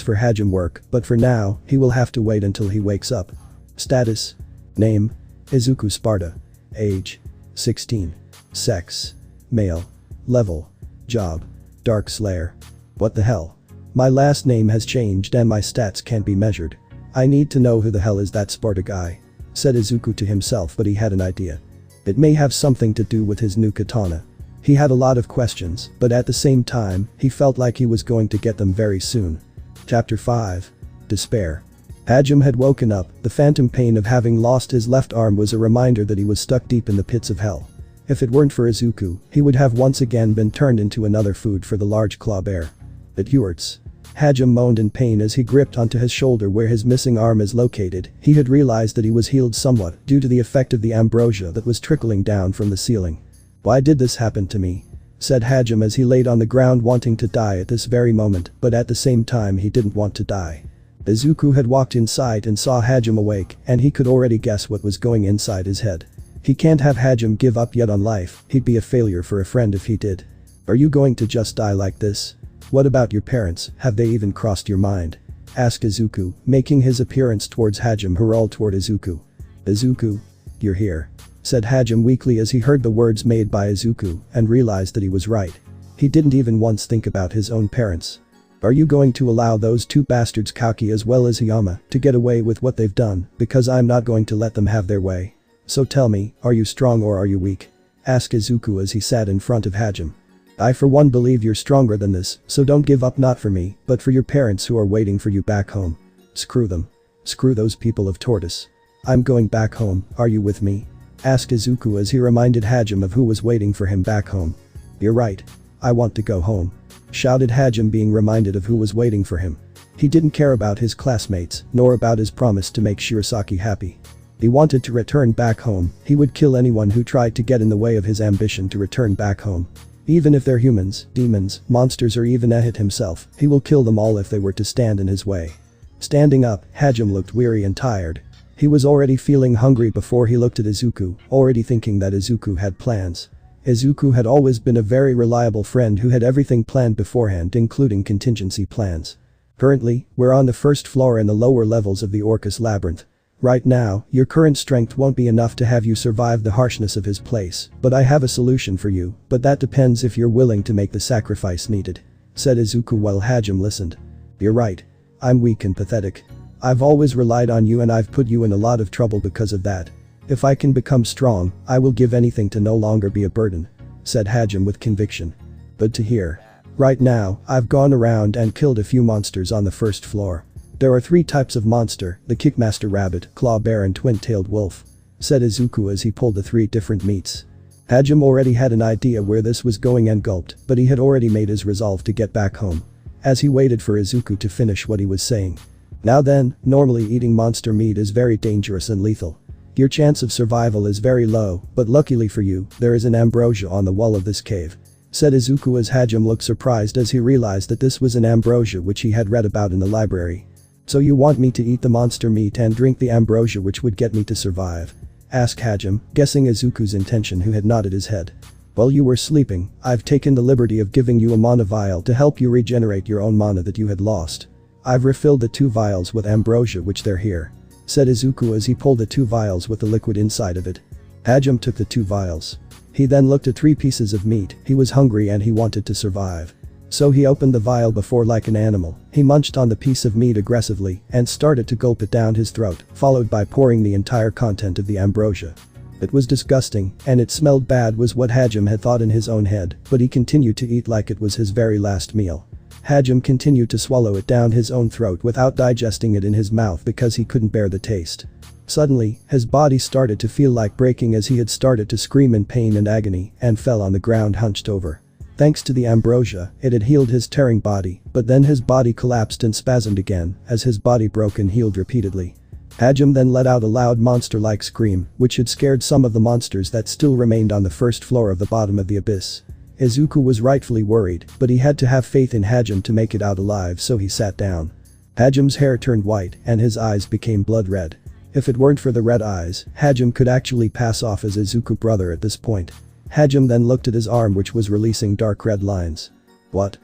for Hajime work, but for now, he will have to wait until he wakes up. Status. Name. Izuku Sparda. Age. 16. Sex. Male. Level. Job. Dark Slayer. What the hell? My last name has changed and my stats can't be measured. I need to know who the hell is that Sparda guy, said Izuku to himself, but he had an idea. It may have something to do with his new katana. He had a lot of questions, but at the same time, he felt like he was going to get them very soon. Chapter 5. Despair. Hajime had woken up. The phantom pain of having lost his left arm was a reminder that he was stuck deep in the pits of hell. If it weren't for Izuku, he would have once again been turned into another food for the large claw bear. "It hurts." Hajime moaned in pain as he gripped onto his shoulder where his missing arm is located. He had realized that he was healed somewhat due to the effect of the ambrosia that was trickling down from the ceiling. "Why did this happen to me?" said Hajime as he laid on the ground, wanting to die at this very moment, but at the same time he didn't want to die. Izuku had walked inside and saw Hajime awake, and he could already guess what was going inside his head. He can't have Hajime give up yet on life. He'd be a failure for a friend if he did. "Are you going to just die like this? What about your parents, have they even crossed your mind?" asked Izuku, making his appearance towards Hajime, who rolled toward Izuku. "Izuku? You're here," said Hajime weakly as he heard the words made by Izuku and realized that he was right. He didn't even once think about his own parents. "Are you going to allow those 2 bastards, Kaki as well as Hiyama, to get away with what they've done? Because I'm not going to let them have their way. So tell me, are you strong or are you weak?" asked Izuku as he sat in front of Hajime. "I for one believe you're stronger than this, so don't give up, not for me, but for your parents who are waiting for you back home. Screw them. Screw those people of Tortus. I'm going back home, are you with me?" asked Izuku as he reminded Hajime of who was waiting for him back home. "You're right. I want to go home," shouted Hajime, being reminded of who was waiting for him. He didn't care about his classmates, nor about his promise to make Shirasaki happy. He wanted to return back home. He would kill anyone who tried to get in the way of his ambition to return back home. Even if they're humans, demons, monsters, or even Ehit himself, he will kill them all if they were to stand in his way. Standing up, Hajime looked weary and tired. He was already feeling hungry before he looked at Izuku, already thinking that Izuku had plans. Izuku had always been a very reliable friend who had everything planned beforehand, including contingency plans. Currently, we're on the first floor in the lower levels of the Orcus Labyrinth. Right now, your current strength won't be enough to have you survive the harshness of his place, but I have a solution for you, but that depends if you're willing to make the sacrifice needed," said Izuku while Hajime listened. "You're right. I'm weak and pathetic. I've always relied on you and I've put you in a lot of trouble because of that. If I can become strong, I will give anything to no longer be a burden," said Hajime with conviction. "But to hear. Right now, I've gone around and killed a few monsters on the first floor. There are 3 types of monster, the Kickmaster Rabbit, Claw Bear and Twin-Tailed Wolf," said Izuku as he pulled the 3 different meats. Hajime already had an idea where this was going and gulped, but he had already made his resolve to get back home. As he waited for Izuku to finish what he was saying. "Now then, normally eating monster meat is very dangerous and lethal. Your chance of survival is very low, but luckily for you, there is an ambrosia on the wall of this cave," said Izuku as Hajime looked surprised as he realized that this was an ambrosia which he had read about in the library. "So you want me to eat the monster meat and drink the ambrosia which would get me to survive?" asked Hajime, guessing Izuku's intention, who had nodded his head. "While you were sleeping, I've taken the liberty of giving you a mana vial to help you regenerate your own mana that you had lost. I've refilled the 2 vials with ambrosia which they're here," said Izuku as he pulled the 2 vials with the liquid inside of it. Hajime took the 2 vials. He then looked at 3 pieces of meat. He was hungry and he wanted to survive. So he opened the vial before, like an animal, he munched on the piece of meat aggressively and started to gulp it down his throat, followed by pouring the entire content of the ambrosia. It was disgusting, and it smelled bad was what Hajime had thought in his own head, but he continued to eat like it was his very last meal. Hajime continued to swallow it down his own throat without digesting it in his mouth because he couldn't bear the taste. Suddenly, his body started to feel like breaking as he had started to scream in pain and agony and fell on the ground hunched over. Thanks to the ambrosia, it had healed his tearing body, but then his body collapsed and spasmed again as his body broke and healed repeatedly. Hajime then let out a loud monster-like scream, which had scared some of the monsters that still remained on the first floor of the bottom of the abyss. Izuku was rightfully worried, but he had to have faith in Hajime to make it out alive, so he sat down. Hajime's hair turned white and his eyes became blood red. If it weren't for the red eyes, Hajime could actually pass off as Izuku's brother at this point. Hajime then looked at his arm which was releasing dark red lines. What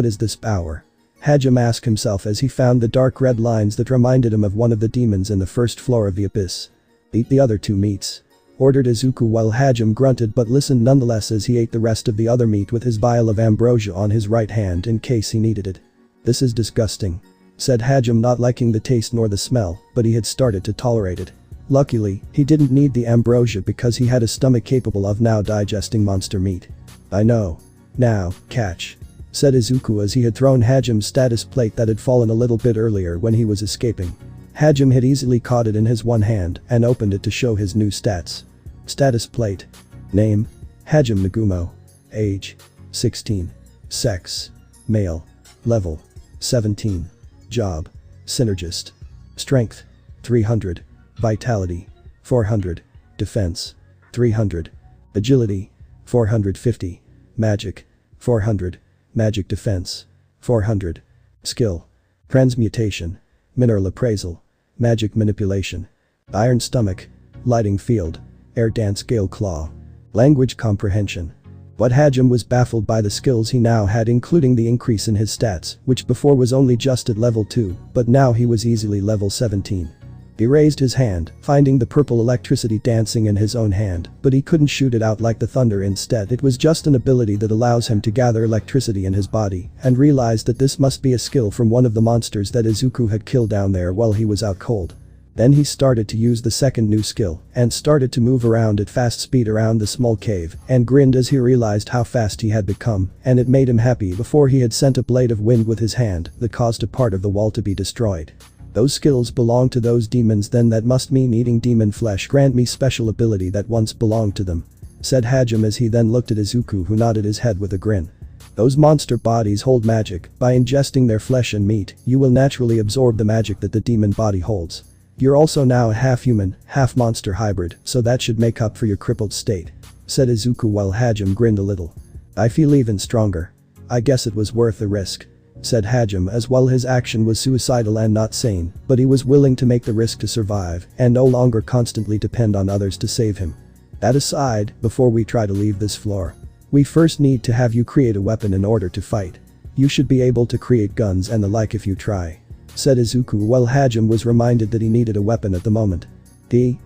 is this power? Hajime asked himself as he found the dark red lines that reminded him of one of the demons in the first floor of the abyss. "Eat the other 2 meats," ordered Izuku while Hajime grunted but listened nonetheless as he ate the rest of the other meat with his vial of ambrosia on his right hand in case he needed it. "This is disgusting," said Hajime, not liking the taste nor the smell, but he had started to tolerate it. Luckily, he didn't need the ambrosia because he had a stomach capable of now digesting monster meat. "I know. Now, catch," said Izuku as he had thrown Hajime's status plate that had fallen a little bit earlier when he was escaping. Hajime had easily caught it in his one hand and opened it to show his new stats. Status plate. Name: Hajime Nagumo. Age: 16. Sex: male. Level: 17. Job: synergist. Strength: 300. Vitality: 400. Defense: 300. Agility: 450. Magic: 400. Magic defense: 400. Skill: transmutation, mineral appraisal, magic manipulation, iron stomach, lighting field, air dance gale claw. Language comprehension. But Hajime was baffled by the skills he now had, including the increase in his stats, which before was only just at level 2, but now he was easily level 17. He raised his hand, finding the purple electricity dancing in his own hand, but he couldn't shoot it out like the thunder. Instead, it was just an ability that allows him to gather electricity in his body, and realized that this must be a skill from one of the monsters that Izuku had killed down there while he was out cold. Then he started to use the second new skill, and started to move around at fast speed around the small cave, and grinned as he realized how fast he had become, and it made him happy before he had sent a blade of wind with his hand that caused a part of the wall to be destroyed. Those skills belong to those demons, then that must mean eating demon flesh grant me special ability that once belonged to them," said Harem as he then looked at Izuku, who nodded his head with a grin. "Those monster bodies hold magic. By ingesting their flesh and meat, you will naturally absorb the magic that the demon body holds. You're also now a half-human, half-monster hybrid, so that should make up for your crippled state," said Izuku while Harem grinned a little. "I feel even stronger. I guess it was worth the risk," said Harem, as while his action was suicidal and not sane, but he was willing to make the risk to survive and no longer constantly depend on others to save him. "That aside, before we try to leave this floor, we first need to have you create a weapon in order to fight. You should be able to create guns and the like if you try," said Izuku while Harem was reminded that he needed a weapon at the moment.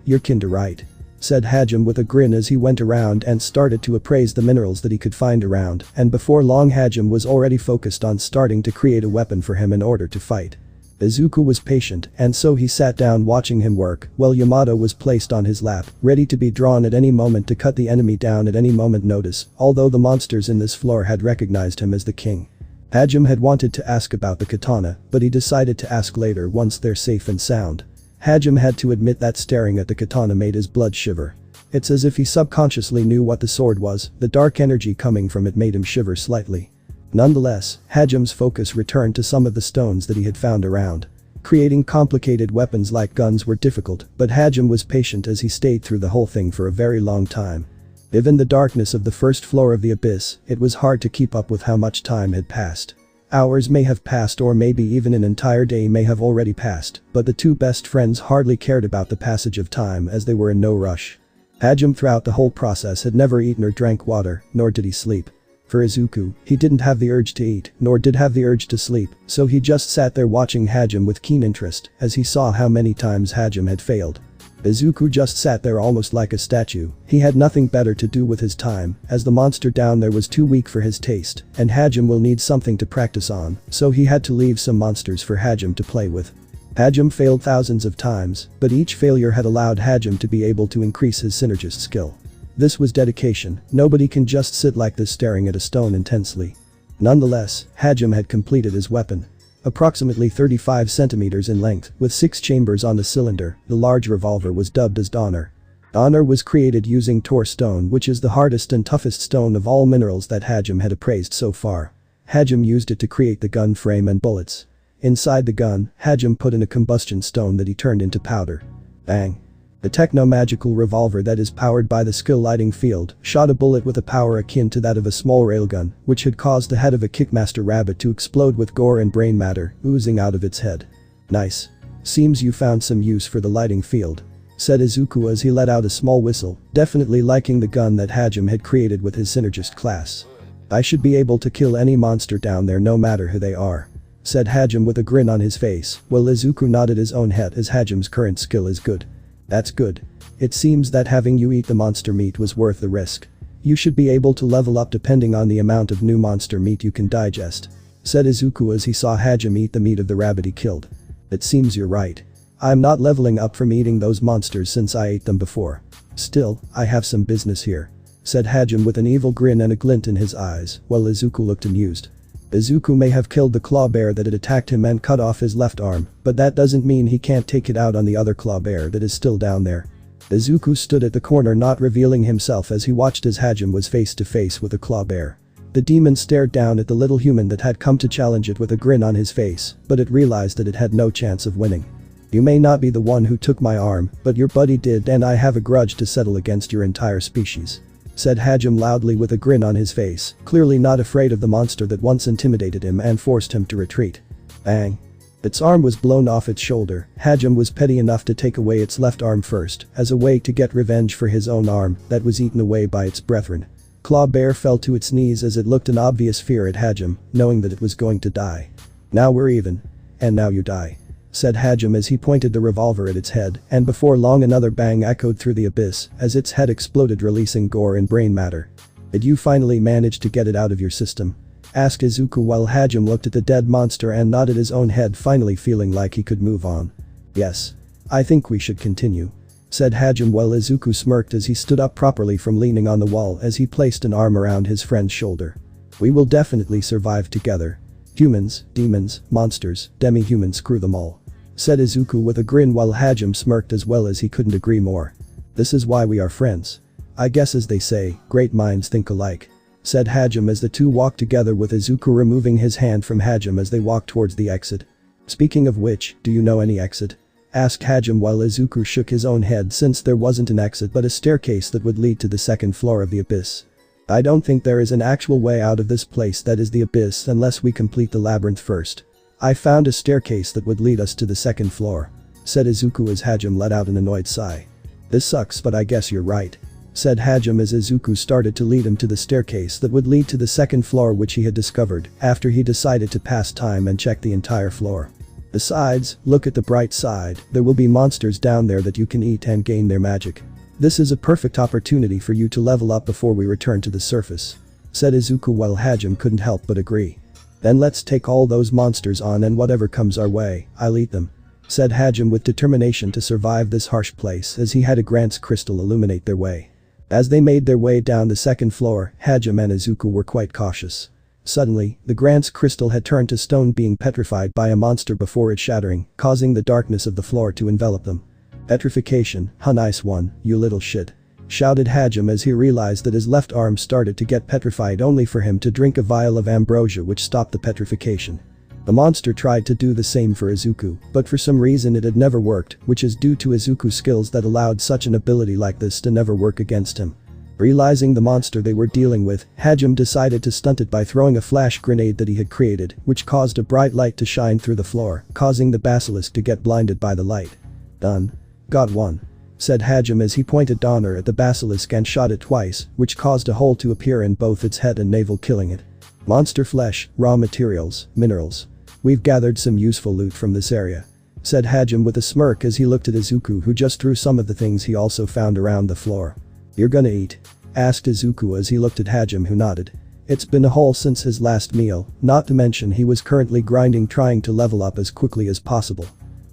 "You're kinda right," said Harem with a grin as he went around and started to appraise the minerals that he could find around, and before long Harem was already focused on starting to create a weapon for him in order to fight. Izuku was patient, and so he sat down watching him work while Yamato was placed on his lap, ready to be drawn at any moment to cut the enemy down at any moment notice, although the monsters in this floor had recognized him as the king. Harem had wanted to ask about the katana, but he decided to ask later once they're safe and sound. Harem had to admit that staring at the katana made his blood shiver. It's as if he subconsciously knew what the sword was, the dark energy coming from it made him shiver slightly. Nonetheless, Harem's focus returned to some of the stones that he had found around. Creating complicated weapons like guns were difficult, but Harem was patient as he stayed through the whole thing for a very long time. Given the darkness of the first floor of the abyss, it was hard to keep up with how much time had passed. Hours may have passed, or maybe even an entire day may have already passed, but the two best friends hardly cared about the passage of time as they were in no rush. Harem throughout the whole process had never eaten or drank water, nor did he sleep. For Izuku, he didn't have the urge to eat, nor did have the urge to sleep, so he just sat there watching Harem with keen interest as he saw how many times Harem had failed. Izuku just sat there almost like a statue. He had nothing better to do with his time, as the monster down there was too weak for his taste, and Harem will need something to practice on, so he had to leave some monsters for Harem to play with. Harem failed thousands of times, but each failure had allowed Harem to be able to increase his synergist skill. This was dedication. Nobody can just sit like this staring at a stone intensely. Nonetheless, Harem had completed his weapon. Approximately 35 centimeters in length, with 6 chambers on the cylinder, the large revolver was dubbed as Donner. Donner was created using Tor stone, which is the hardest and toughest stone of all minerals that Harem had appraised so far. Harem used it to create the gun frame and bullets. Inside the gun, Harem put in a combustion stone that he turned into powder. Bang. The techno-magical revolver that is powered by the skill lighting field shot a bullet with a power akin to that of a small railgun, which had caused the head of a Kickmaster rabbit to explode with gore and brain matter oozing out of its head. "Nice. Seems you found some use for the lighting field," said Izuku as he let out a small whistle, definitely liking the gun that Harem had created with his synergist class. "I should be able to kill any monster down there no matter who they are," said Harem with a grin on his face, while Izuku nodded his own head as Harem's current skill is good. "That's good. It seems that having you eat the monster meat was worth the risk. You should be able to level up depending on the amount of new monster meat you can digest," said Izuku as he saw Harem eat the meat of the rabbit he killed. "It seems you're right. I'm not leveling up from eating those monsters since I ate them before. Still, I have some business here," said Harem with an evil grin and a glint in his eyes, while Izuku looked amused. Izuku may have killed the claw bear that had attacked him and cut off his left arm, but that doesn't mean he can't take it out on the other claw bear that is still down there. Izuku stood at the corner not revealing himself as he watched as Harem was face to face with the claw bear. The demon stared down at the little human that had come to challenge it with a grin on his face, but it realized that it had no chance of winning. "You may not be the one who took my arm, but your buddy did, and I have a grudge to settle against your entire species," said Harem loudly with a grin on his face, clearly not afraid of the monster that once intimidated him and forced him to retreat. Bang. Its arm was blown off its shoulder. Harem was petty enough to take away its left arm first, as a way to get revenge for his own arm that was eaten away by its brethren. Claw Bear fell to its knees as it looked in obvious fear at Harem, knowing that it was going to die. "Now we're even. And now you die," said Harem as he pointed the revolver at its head, and before long another bang echoed through the abyss as its head exploded releasing gore and brain matter. "Did you finally manage to get it out of your system?" asked Izuku while Harem looked at the dead monster and nodded his own head, finally feeling like he could move on. "Yes. I think we should continue," said Harem while Izuku smirked as he stood up properly from leaning on the wall as he placed an arm around his friend's shoulder. "We will definitely survive together. Humans, demons, monsters, demi-humans, screw them all," said Izuku with a grin while Hajime smirked as well as he couldn't agree more. This is why we are friends. I guess as they say, great minds think alike. Said Hajime as the two walked together with Izuku removing his hand from Hajime as they walked towards the exit. Speaking of which, do you know any exit? Asked Hajime while Izuku shook his own head since there wasn't an exit but a staircase that would lead to the second floor of the abyss. I don't think there is an actual way out of this place that is the abyss unless we complete the labyrinth first. I found a staircase that would lead us to the second floor. Said Izuku as Hajime let out an annoyed sigh. This sucks but I guess you're right. Said Hajime as Izuku started to lead him to the staircase that would lead to the second floor which he had discovered after he decided to pass time and check the entire floor. Besides, look at the bright side, there will be monsters down there that you can eat and gain their magic. This is a perfect opportunity for you to level up before we return to the surface. Said Izuku while Hajime couldn't help but agree. Then let's take all those monsters on and whatever comes our way, I'll eat them. Said Hajime with determination to survive this harsh place as he had a Grant's crystal illuminate their way. As they made their way down the second floor, Hajime and Izuku were quite cautious. Suddenly, the Grant's crystal had turned to stone being petrified by a monster before it shattering, causing the darkness of the floor to envelop them. Petrification, huh nice one, you little shit. Shouted Hajime as he realized that his left arm started to get petrified only for him to drink a vial of ambrosia which stopped the petrification. The monster tried to do the same for Izuku, but for some reason it had never worked, which is due to Izuku's skills that allowed such an ability like this to never work against him. Realizing the monster they were dealing with, Hajime decided to stunt it by throwing a flash grenade that he had created, which caused a bright light to shine through the floor, causing the basilisk to get blinded by the light. Done. Got one. Said Hajime as he pointed Donner at the basilisk and shot it twice, which caused a hole to appear in both its head and navel killing it. Monster flesh, raw materials, minerals. We've gathered some useful loot from this area. Said Hajime with a smirk as he looked at Izuku who just threw some of the things he also found around the floor. You're gonna eat? Asked Izuku as he looked at Hajime who nodded. It's been a haul since his last meal, not to mention he was currently grinding trying to level up as quickly as possible.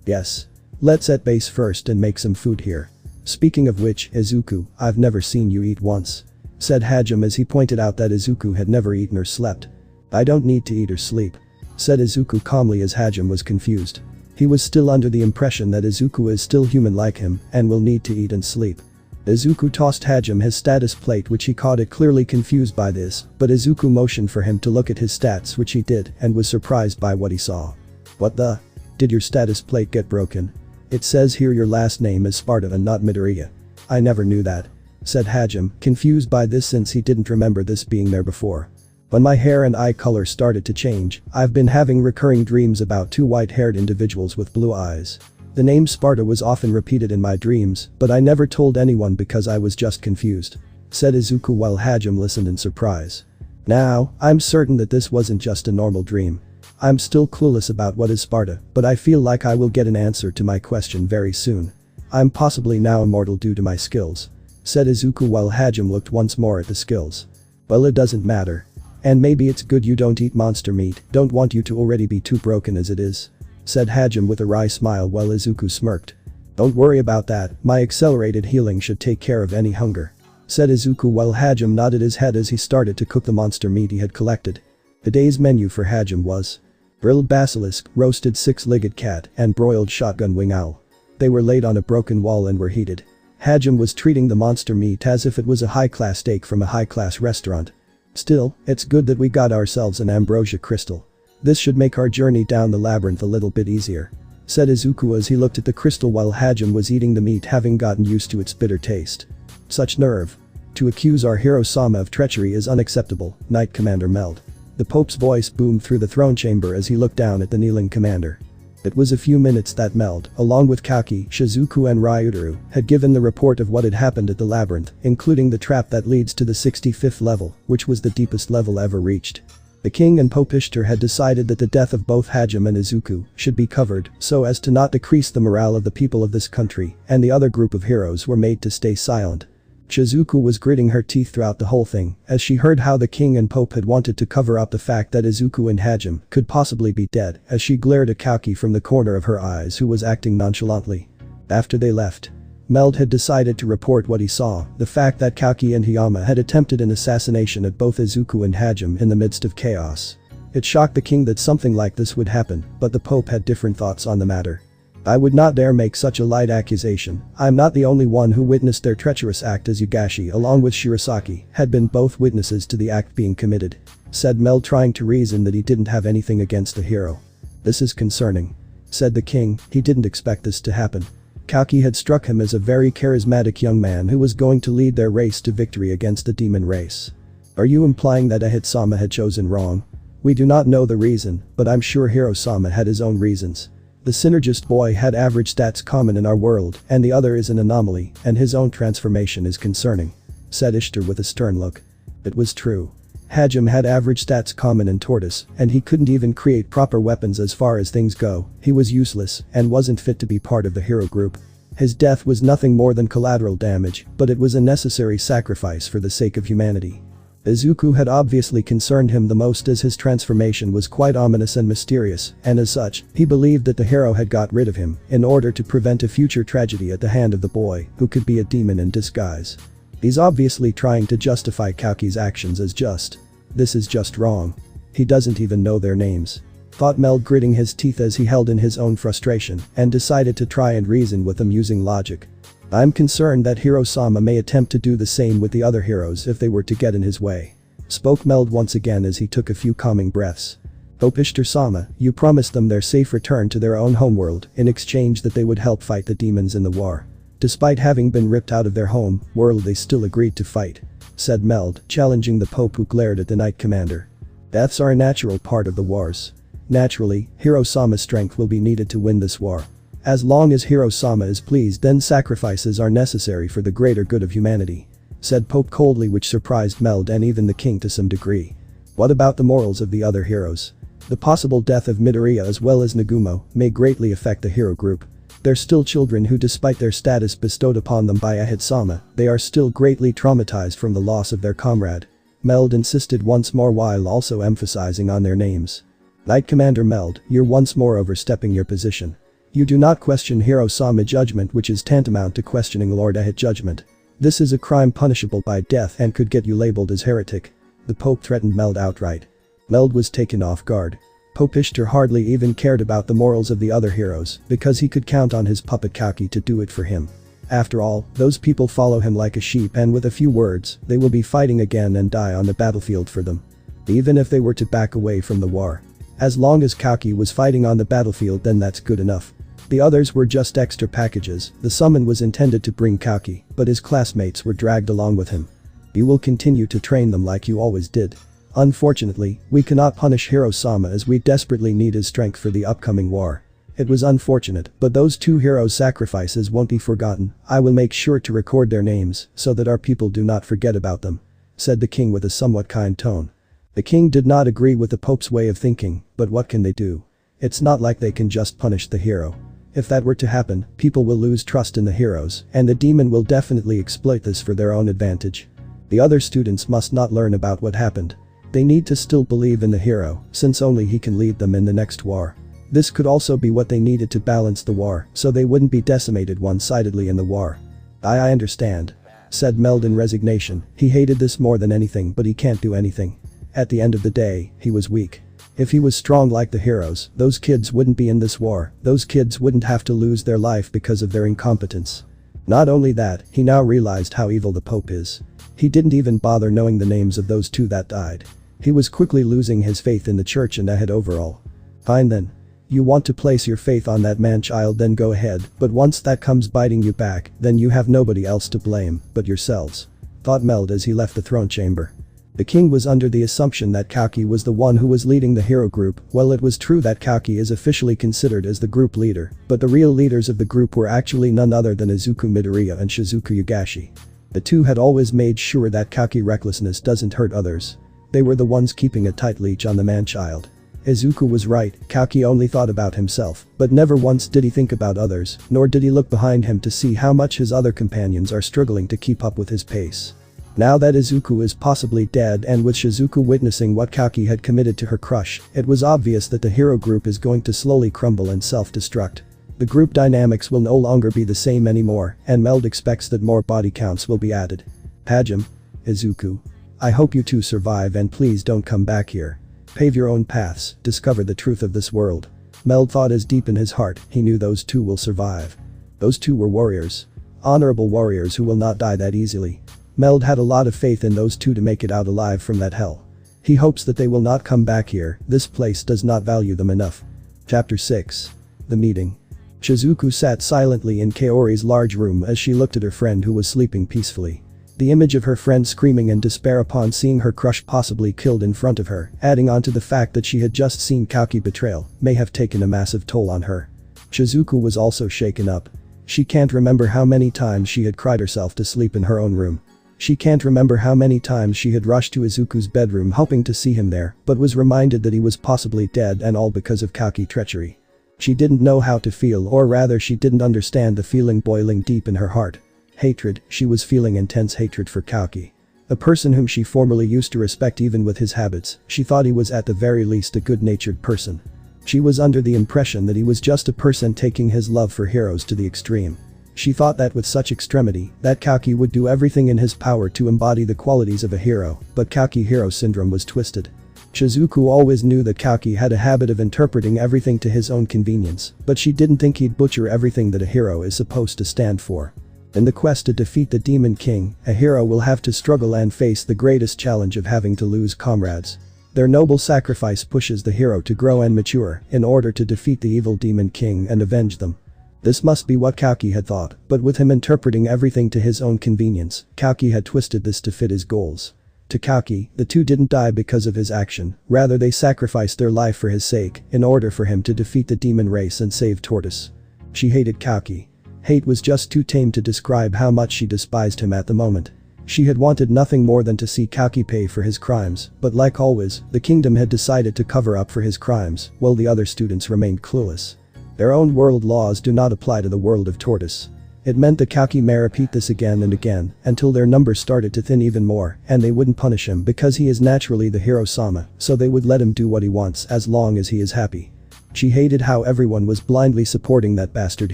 Yes. Let's at base first and make some food here. Speaking of which, Izuku, I've never seen you eat once. Said Hajime as he pointed out that Izuku had never eaten or slept. I don't need to eat or sleep. Said Izuku calmly as Hajime was confused. He was still under the impression that Izuku is still human like him and will need to eat and sleep. Izuku tossed Hajime his status plate which he caught it clearly confused by this, but Izuku motioned for him to look at his stats which he did and was surprised by what he saw. What the? Did your status plate get broken? It says here your last name is Sparda and not Midoriya. I never knew that. Said Hajime, confused by this since he didn't remember this being there before. When my hair and eye color started to change, I've been having recurring dreams about two white-haired individuals with blue eyes. The name Sparda was often repeated in my dreams, but I never told anyone because I was just confused. Said Izuku while Hajime listened in surprise. Now, I'm certain that this wasn't just a normal dream. I'm still clueless about what is Sparda, but I feel like I will get an answer to my question very soon. I'm possibly now immortal due to my skills. Said Izuku while Hajime looked once more at the skills. Well, it doesn't matter. And maybe it's good you don't eat monster meat, don't want you to already be too broken as it is. Said Hajime with a wry smile while Izuku smirked. Don't worry about that, my accelerated healing should take care of any hunger. Said Izuku while Hajime nodded his head as he started to cook the monster meat he had collected. The day's menu for Hajime was grilled basilisk, roasted six-legged cat, and broiled shotgun wing owl. They were laid on a broken wall and were heated. Hajime was treating the monster meat as if it was a high-class steak from a high-class restaurant. Still, it's good that we got ourselves an ambrosia crystal. This should make our journey down the labyrinth a little bit easier. Said Izuku as he looked at the crystal while Hajime was eating the meat having gotten used to its bitter taste. Such nerve. To accuse our hero Sama of treachery is unacceptable, Knight Commander Meld. The Pope's voice boomed through the throne chamber as he looked down at the kneeling commander. It was a few minutes that Meld, along with Kaki, Shizuku and Ryutaru, had given the report of what had happened at the labyrinth, including the trap that leads to the 65th level, which was the deepest level ever reached. The king and Pope Ishtar had decided that the death of both Hajime and Izuku should be covered so as to not decrease the morale of the people of this country, and the other group of heroes were made to stay silent. Shizuku was gritting her teeth throughout the whole thing as she heard how the king and Pope had wanted to cover up the fact that Izuku and Hajime could possibly be dead as she glared at Kaki from the corner of her eyes who was acting nonchalantly. After they left, Meld had decided to report what he saw, the fact that Kaki and Hiyama had attempted an assassination at both Izuku and Hajime in the midst of chaos. It shocked the king that something like this would happen, but the Pope had different thoughts on the matter. I would not dare make such a light accusation. I'm not the only one who witnessed their treacherous act, as Yugashi along with Shirasaki had been both witnesses to the act being committed," said Meld, trying to reason that he didn't have anything against the hero. "This is concerning," said the king. He didn't expect this to happen. Kalki had struck him as a very charismatic young man who was going to lead their race to victory against the demon race. "Are you implying that Ahitsama had chosen wrong?" "We do not know the reason, but I'm sure Hiro-sama had his own reasons. The synergist boy had average stats common in our world, and the other is an anomaly, and his own transformation is concerning," said Ishtar with a stern look. It was true. Hajime had average stats common in Tortus, and he couldn't even create proper weapons. As far as things go, he was useless and wasn't fit to be part of the hero group. His death was nothing more than collateral damage, but it was a necessary sacrifice for the sake of humanity. Izuku had obviously concerned him the most, as his transformation was quite ominous and mysterious, and as such, he believed that the hero had got rid of him in order to prevent a future tragedy at the hand of the boy, who could be a demon in disguise. He's obviously trying to justify Kalki's actions as just. This is just wrong. He doesn't even know their names, thought Meld, gritting his teeth as he held in his own frustration and decided to try and reason with them using logic. "I'm concerned that Hiro-sama may attempt to do the same with the other heroes if they were to get in his way," spoke Meld once again as he took a few calming breaths. "Hope Ishtar-sama, you promised them their safe return to their own homeworld in exchange that they would help fight the demons in the war. Despite having been ripped out of their home world, they still agreed to fight," said Meld, challenging the Pope, who glared at the Knight Commander. "Deaths are a natural part of the wars. Naturally, Hiro-sama's strength will be needed to win this war. As long as Hiro-sama is pleased, then sacrifices are necessary for the greater good of humanity," said Pope coldly, which surprised Meld and even the king to some degree. "What about the morals of the other heroes? The possible death of Midoriya as well as Nagumo may greatly affect the hero group. They're still children who, despite their status bestowed upon them by Ahitsama, they are still greatly traumatized from the loss of their comrade," Meld insisted once more, while also emphasizing on their names. "Knight Commander Meld, you're once more overstepping your position. You do not question Hiro-sama judgment, which is tantamount to questioning Lord Ahit judgment. This is a crime punishable by death and could get you labeled as heretic," the Pope threatened Meld outright. Meld was taken off guard. Pope Ishtar hardly even cared about the morals of the other heroes because he could count on his puppet Kalki to do it for him. After all, those people follow him like a sheep, and with a few words, they will be fighting again and die on the battlefield for them. Even if they were to back away from the war. As long as Kalki was fighting on the battlefield, then that's good enough. The others were just extra packages. The summon was intended to bring Kalki, but his classmates were dragged along with him. "You will continue to train them like you always did. Unfortunately, we cannot punish Hiro-sama as we desperately need his strength for the upcoming war. It was unfortunate, but those two heroes' sacrifices won't be forgotten. I will make sure to record their names so that our people do not forget about them," said the king with a somewhat kind tone. The king did not agree with the Pope's way of thinking, but what can they do? It's not like they can just punish the hero. If that were to happen, people will lose trust in the heroes, and the demon will definitely exploit this for their own advantage. The other students must not learn about what happened. They need to still believe in the hero, since only he can lead them in the next war. This could also be what they needed to balance the war, so they wouldn't be decimated one-sidedly in the war. I understand," said Meld in resignation. He hated this more than anything, but he can't do anything. At the end of the day, he was weak. If he was strong like the heroes, those kids wouldn't be in this war. Those kids wouldn't have to lose their life because of their incompetence. Not only that, he now realized how evil the Pope is. He didn't even bother knowing the names of those two that died. He was quickly losing his faith in the church and Ahit overall. "Fine then. You want to place your faith on that man-child, then go ahead, but once that comes biting you back, then you have nobody else to blame but yourselves," thought Meld as he left the throne chamber. The king was under the assumption that Kalki was the one who was leading the hero group. Well, it was true that Kalki is officially considered as the group leader, but the real leaders of the group were actually none other than Izuku Midoriya and Shizuku Yugashi. The two had always made sure that Kalki recklessness doesn't hurt others. They were the ones keeping a tight leash on the man-child. Izuku was right, Kalki only thought about himself, but never once did he think about others, nor did he look behind him to see how much his other companions are struggling to keep up with his pace. Now that Izuku is possibly dead, and with Shizuku witnessing what Kalki had committed to her crush, it was obvious that the hero group is going to slowly crumble and self-destruct. The group dynamics will no longer be the same anymore, and Meld expects that more body counts will be added. "Hajime, Izuku, I hope you two survive, and please don't come back here. Pave your own paths, discover the truth of this world. Meld thought as deep in his heart, he knew those two will survive. Those two were warriors. Honorable warriors who will not die that easily. Meld had a lot of faith in those two to make it out alive from that hell. He hopes that they will not come back here, this place does not value them enough. Chapter 6. The Meeting. Shizuku sat silently in Kaori's large room as she looked at her friend who was sleeping peacefully. The image of her friend screaming in despair upon seeing her crush possibly killed in front of her, adding on to the fact that she had just seen Kauki betrayal, may have taken a massive toll on her. Shizuku was also shaken up. She can't remember how many times she had cried herself to sleep in her own room. She can't remember how many times she had rushed to Izuku's bedroom hoping to see him there, but was reminded that he was possibly dead and all because of Kauki treachery. She didn't know how to feel, or rather she didn't understand the feeling boiling deep in her heart. Hatred, she was feeling intense hatred for Kauki. A person whom she formerly used to respect even with his habits, she thought he was at the very least a good-natured person. She was under the impression that he was just a person taking his love for heroes to the extreme. She thought that with such extremity, that Kauki would do everything in his power to embody the qualities of a hero, but Kauki hero syndrome was twisted. Shizuku always knew that Kauki had a habit of interpreting everything to his own convenience, but she didn't think he'd butcher everything that a hero is supposed to stand for. In the quest to defeat the Demon King, a hero will have to struggle and face the greatest challenge of having to lose comrades. Their noble sacrifice pushes the hero to grow and mature in order to defeat the evil Demon King and avenge them. This must be what Kauki had thought, but with him interpreting everything to his own convenience, Kauki had twisted this to fit his goals. To Kauki, the two didn't die because of his action, rather they sacrificed their life for his sake in order for him to defeat the demon race and save Tortus. She hated Kauki. Hate was just too tame to describe how much she despised him at the moment. She had wanted nothing more than to see Kauki pay for his crimes, but like always, the kingdom had decided to cover up for his crimes, while the other students remained clueless. Their own world laws do not apply to the world of Tortus. It meant that Kauki may repeat this again and again, until their numbers started to thin even more, and they wouldn't punish him because he is naturally the hero-sama, so they would let him do what he wants as long as he is happy. She hated how everyone was blindly supporting that bastard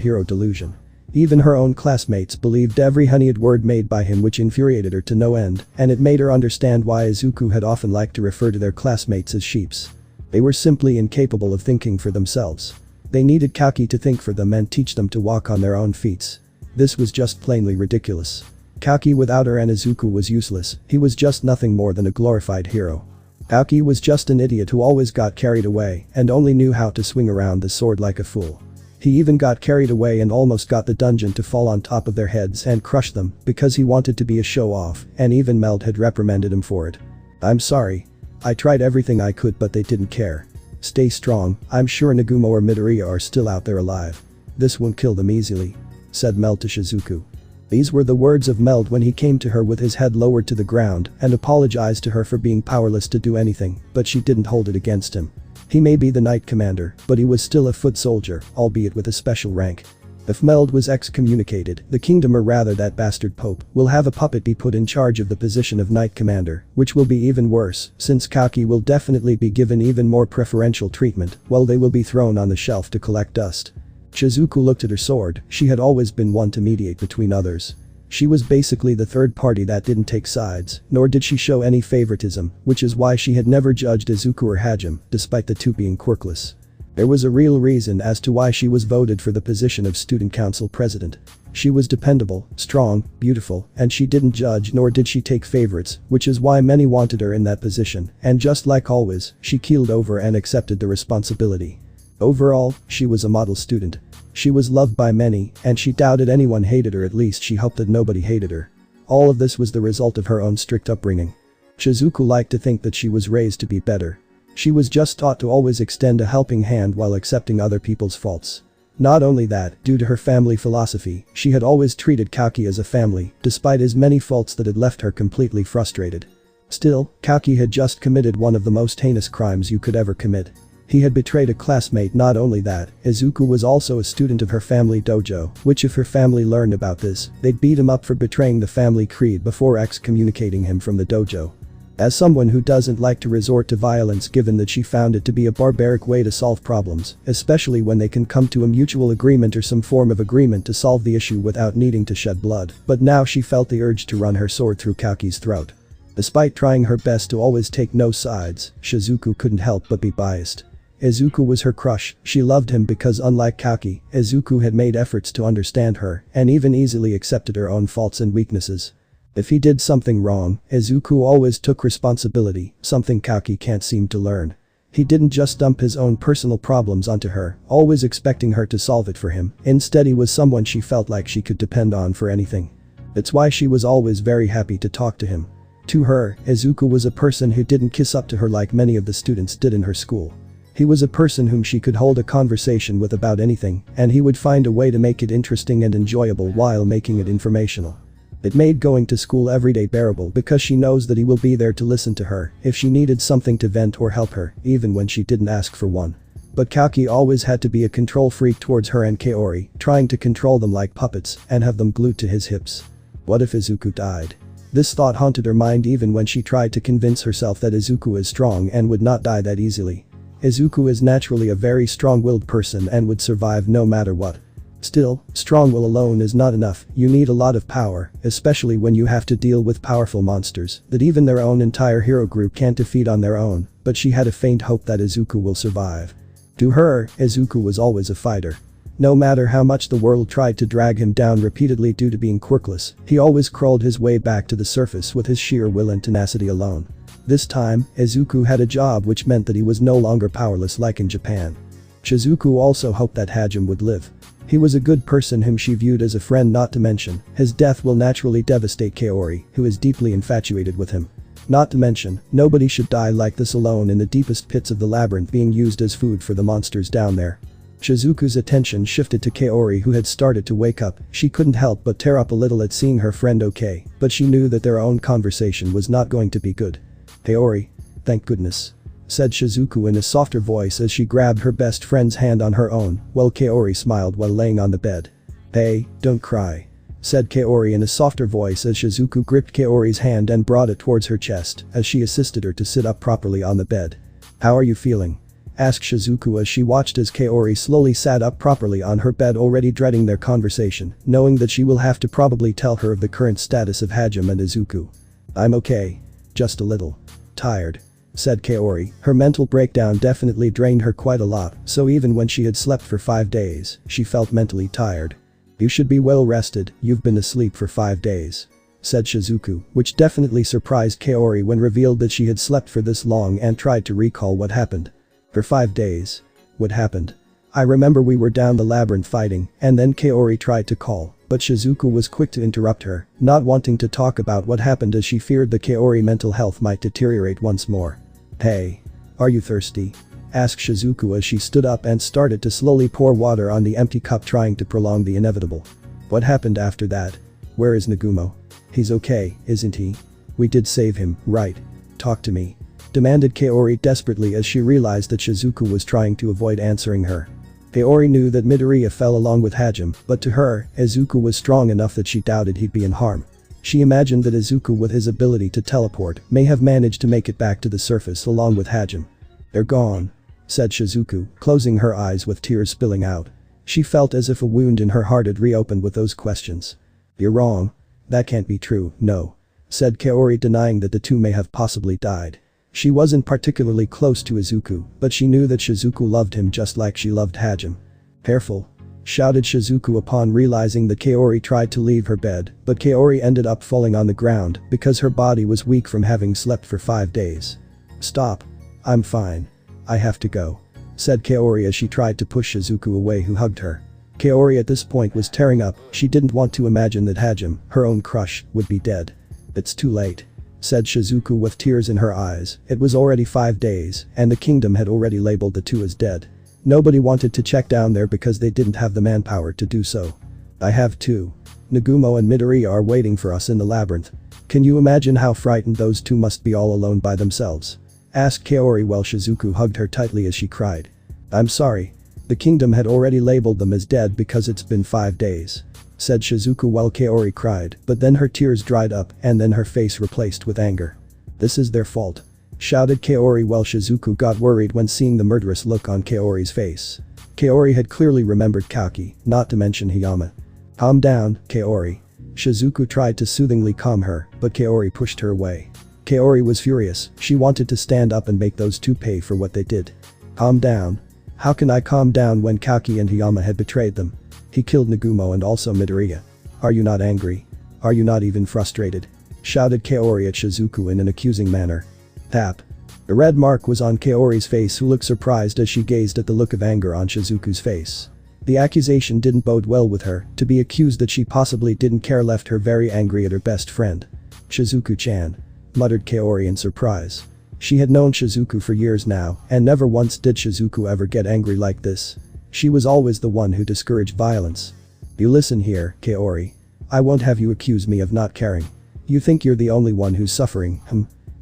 hero delusion. Even her own classmates believed every honeyed word made by him, which infuriated her to no end, and it made her understand why Izuku had often liked to refer to their classmates as sheeps. They were simply incapable of thinking for themselves. They needed Kauki to think for them and teach them to walk on their own feet. This was just plainly ridiculous. Kauki without her and Izuku was useless, he was just nothing more than a glorified hero. Kauki was just an idiot who always got carried away and only knew how to swing around the sword like a fool. He even got carried away and almost got the dungeon to fall on top of their heads and crush them because he wanted to be a show-off, and even Meld had reprimanded him for it. "I'm sorry. I tried everything I could but they didn't care. Stay strong, I'm sure Nagumo or Midoriya are still out there alive. This won't kill them easily," said Meld to Shizuku. These were the words of Meld when he came to her with his head lowered to the ground and apologized to her for being powerless to do anything, but she didn't hold it against him. He may be the knight commander, but he was still a foot soldier, albeit with a special rank. If Meld was excommunicated, the kingdom, or rather that bastard pope, will have a puppet be put in charge of the position of knight commander, which will be even worse, since Kauki will definitely be given even more preferential treatment, while they will be thrown on the shelf to collect dust. Shizuku looked at her sword. She had always been one to mediate between others. She was basically the third party that didn't take sides, nor did she show any favoritism, which is why she had never judged Izuku or Hajime, despite the two being quirkless. There was a real reason as to why she was voted for the position of student council president. She was dependable, strong, beautiful, and she didn't judge nor did she take favorites, which is why many wanted her in that position, and just like always, she keeled over and accepted the responsibility. Overall, she was a model student. She was loved by many, and she doubted anyone hated her, at least she hoped that nobody hated her. All of this was the result of her own strict upbringing. Shizuku liked to think that she was raised to be better. She was just taught to always extend a helping hand while accepting other people's faults. Not only that, due to her family philosophy, she had always treated Kauki as a family, despite his many faults that had left her completely frustrated. Still, Kauki had just committed one of the most heinous crimes you could ever commit. He had betrayed a classmate. Not only that, Izuku was also a student of her family dojo, which if her family learned about this, they'd beat him up for betraying the family creed before excommunicating him from the dojo. As someone who doesn't like to resort to violence, given that she found it to be a barbaric way to solve problems, especially when they can come to a mutual agreement or some form of agreement to solve the issue without needing to shed blood, but now she felt the urge to run her sword through Kauki's throat. Despite trying her best to always take no sides, Shizuku couldn't help but be biased. Izuku was her crush, she loved him because unlike Kaki, Izuku had made efforts to understand her and even easily accepted her own faults and weaknesses. If he did something wrong, Izuku always took responsibility, something Kaki can't seem to learn. He didn't just dump his own personal problems onto her, always expecting her to solve it for him, instead he was someone she felt like she could depend on for anything. That's why she was always very happy to talk to him. To her, Izuku was a person who didn't kiss up to her like many of the students did in her school. He was a person whom she could hold a conversation with about anything, and he would find a way to make it interesting and enjoyable while making it informational. It made going to school every day bearable because she knows that he will be there to listen to her if she needed something to vent or help her, even when she didn't ask for one. But Kaki always had to be a control freak towards her and Kaori, trying to control them like puppets and have them glued to his hips. What if Izuku died? This thought haunted her mind even when she tried to convince herself that Izuku is strong and would not die that easily. Izuku is naturally a very strong-willed person and would survive no matter what. Still, strong will alone is not enough, you need a lot of power, especially when you have to deal with powerful monsters that even their own entire hero group can't defeat on their own, but she had a faint hope that Izuku will survive. To her, Izuku was always a fighter. No matter how much the world tried to drag him down repeatedly due to being quirkless, he always crawled his way back to the surface with his sheer will and tenacity alone. This time, Izuku had a job which meant that he was no longer powerless like in Japan. Shizuku also hoped that Hajime would live. He was a good person whom she viewed as a friend, not to mention, his death will naturally devastate Kaori, who is deeply infatuated with him. Not to mention, nobody should die like this alone in the deepest pits of the labyrinth being used as food for the monsters down there. Shizuku's attention shifted to Kaori, who had started to wake up. She couldn't help but tear up a little at seeing her friend okay, but she knew that their own conversation was not going to be good. Kaori. Thank goodness. Said Shizuku in a softer voice as she grabbed her best friend's hand on her own, while Kaori smiled while laying on the bed. Hey, don't cry. Said Kaori in a softer voice as Shizuku gripped Kaori's hand and brought it towards her chest as she assisted her to sit up properly on the bed. How are you feeling? Asked Shizuku as she watched as Kaori slowly sat up properly on her bed, already dreading their conversation, knowing that she will have to probably tell her of the current status of Hajime and Izuku. I'm okay. Just a little tired. Said Kaori. Her mental breakdown definitely drained her quite a lot, so even when she had slept for 5 days, she felt mentally tired. You should be well rested, you've been asleep for 5 days. Said Shizuku, which definitely surprised Kaori when revealed that she had slept for this long and tried to recall what happened. For 5 days. What happened? I remember we were down the labyrinth fighting, and then Kaori tried to call, but Shizuku was quick to interrupt her, not wanting to talk about what happened as she feared the Kaori mental health might deteriorate once more. Hey. Are you thirsty? Asked Shizuku as she stood up and started to slowly pour water on the empty cup, trying to prolong the inevitable. What happened after that? Where is Nagumo? He's okay, isn't he? We did save him, right? Talk to me. Demanded Kaori desperately as she realized that Shizuku was trying to avoid answering her. Kaori knew that Midoriya fell along with Hajime, but to her, Izuku was strong enough that she doubted he'd be in harm. She imagined that Izuku, with his ability to teleport, may have managed to make it back to the surface along with Hajime. They're gone. Said Shizuku, closing her eyes with tears spilling out. She felt as if a wound in her heart had reopened with those questions. You're wrong. That can't be true, no. Said Kaori, denying that the two may have possibly died. She wasn't particularly close to Izuku, but she knew that Shizuku loved him just like she loved Hajime. Careful. Shouted Shizuku upon realizing that Kaori tried to leave her bed, but Kaori ended up falling on the ground because her body was weak from having slept for 5 days. Stop. I'm fine. I have to go. Said Kaori as she tried to push Shizuku away, who hugged her. Kaori at this point was tearing up. She didn't want to imagine that Hajime, her own crush, would be dead. It's too late. Said Shizuku with tears in her eyes. It was already 5 days, and the kingdom had already labeled the two as dead. Nobody wanted to check down there because they didn't have the manpower to do so. I have to. Nagumo and Midoriya are waiting for us in the labyrinth. Can you imagine how frightened those two must be all alone by themselves? Asked Kaori while Shizuku hugged her tightly as she cried. I'm sorry. The kingdom had already labeled them as dead because it's been 5 days. Said Shizuku while Kaori cried, but then her tears dried up and then her face replaced with anger. This is their fault. Shouted Kaori while Shizuku got worried when seeing the murderous look on Kaori's face. Kaori had clearly remembered Kaki, not to mention Hiyama. Calm down, Kaori. Shizuku tried to soothingly calm her, but Kaori pushed her away. Kaori was furious. She wanted to stand up and make those two pay for what they did. Calm down. How can I calm down when Kaki and Hiyama had betrayed them? He killed Nagumo and also Midoriya. Are you not angry? Are you not even frustrated? Shouted Kaori at Shizuku in an accusing manner. Tap. A red mark was on Kaori's face, who looked surprised as she gazed at the look of anger on Shizuku's face. The accusation didn't bode well with her. To be accused that she possibly didn't care left her very angry at her best friend. Shizuku-chan. Muttered Kaori in surprise. She had known Shizuku for years now, and never once did Shizuku ever get angry like this. She was always the one who discouraged violence. You listen here, Kaori. I won't have you accuse me of not caring. You think you're the only one who's suffering,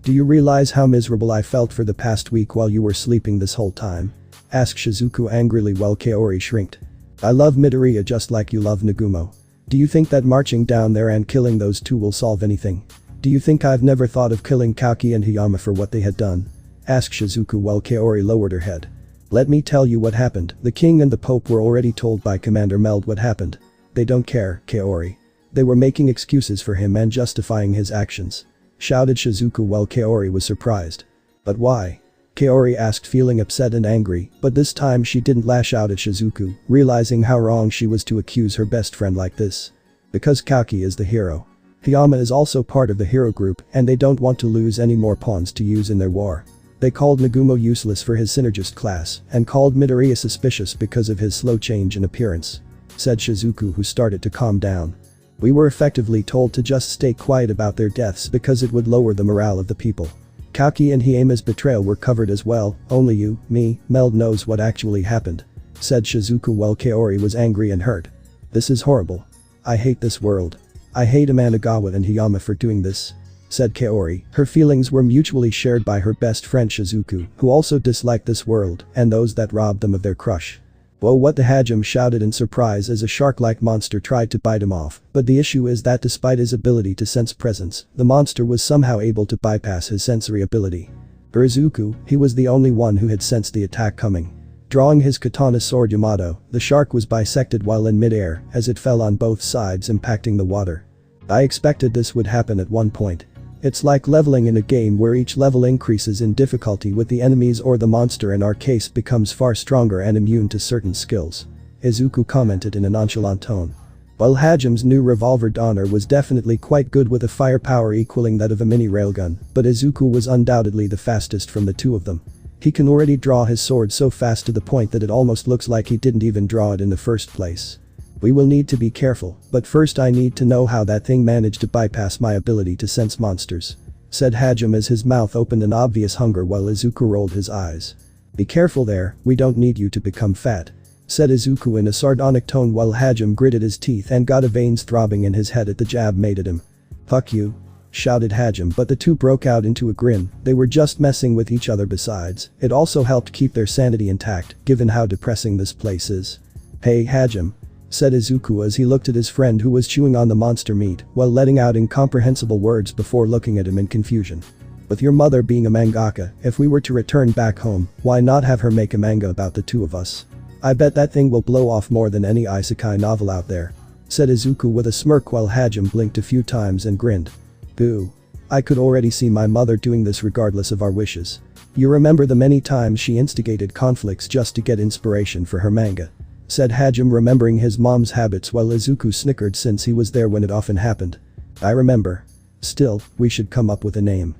Do you realize how miserable I felt for the past week while you were sleeping this whole time? Asked Shizuku angrily while Kaori shrieked. I love Midoriya just like you love Nagumo. Do you think that marching down there and killing those two will solve anything? Do you think I've never thought of killing Kaki and Hiyama for what they had done? Asked Shizuku while Kaori lowered her head. Let me tell you what happened. The king and the pope were already told by Commander Meld what happened. They don't care, Kaori. They were making excuses for him and justifying his actions. Shouted Shizuku while Kaori was surprised. But why? Kaori asked, feeling upset and angry, but this time she didn't lash out at Shizuku, realizing how wrong she was to accuse her best friend like this. Because Kaki is the hero. Hiyama is also part of the hero group and they don't want to lose any more pawns to use in their war. They called Nagumo useless for his synergist class and called Midoriya suspicious because of his slow change in appearance. Said Shizuku, who started to calm down. We were effectively told to just stay quiet about their deaths because it would lower the morale of the people. Kaki and Hiyama's betrayal were covered as well, only you, me, Meld knows what actually happened. Said Shizuku while Kaori was angry and hurt. This is horrible. I hate this world. I hate Amanagawa and Hiyama for doing this. Said Kaori. Her feelings were mutually shared by her best friend Shizuku, who also disliked this world and those that robbed them of their crush. Whoa, what the Harem shouted in surprise as a shark-like monster tried to bite him off, but the issue is that despite his ability to sense presence, the monster was somehow able to bypass his sensory ability. For Izuku, he was the only one who had sensed the attack coming. Drawing his katana sword Yamato, the shark was bisected while in midair as it fell on both sides, impacting the water. I expected this would happen at one point. It's like leveling in a game where each level increases in difficulty with the enemies, or the monster in our case becomes far stronger and immune to certain skills. Izuku commented in a nonchalant tone. While Hajim's new revolver Donner was definitely quite good with a firepower equaling that of a mini railgun, but Izuku was undoubtedly the fastest from the two of them. He can already draw his sword so fast to the point that it almost looks like he didn't even draw it in the first place. We will need to be careful, but first I need to know how that thing managed to bypass my ability to sense monsters. Said Hajime as his mouth opened in obvious hunger while Izuku rolled his eyes. Be careful there, we don't need you to become fat. Said Izuku in a sardonic tone while Hajime gritted his teeth and got a veins throbbing in his head at the jab made at him. Fuck you. Shouted Hajime, but the two broke out into a grin. They were just messing with each other. Besides, it also helped keep their sanity intact given how depressing this place is. Hey Hajime. Said Izuku as he looked at his friend who was chewing on the monster meat while letting out incomprehensible words before looking at him in confusion. With your mother being a mangaka, if we were to return back home, why not have her make a manga about the two of us? I bet that thing will blow off more than any isekai novel out there. Said Izuku with a smirk while Hajime blinked a few times and grinned. Boo. I could already see my mother doing this regardless of our wishes. You remember the many times she instigated conflicts just to get inspiration for her manga. Said Hajime, remembering his mom's habits while Izuku snickered since he was there when it often happened. I remember. Still, we should come up with a name.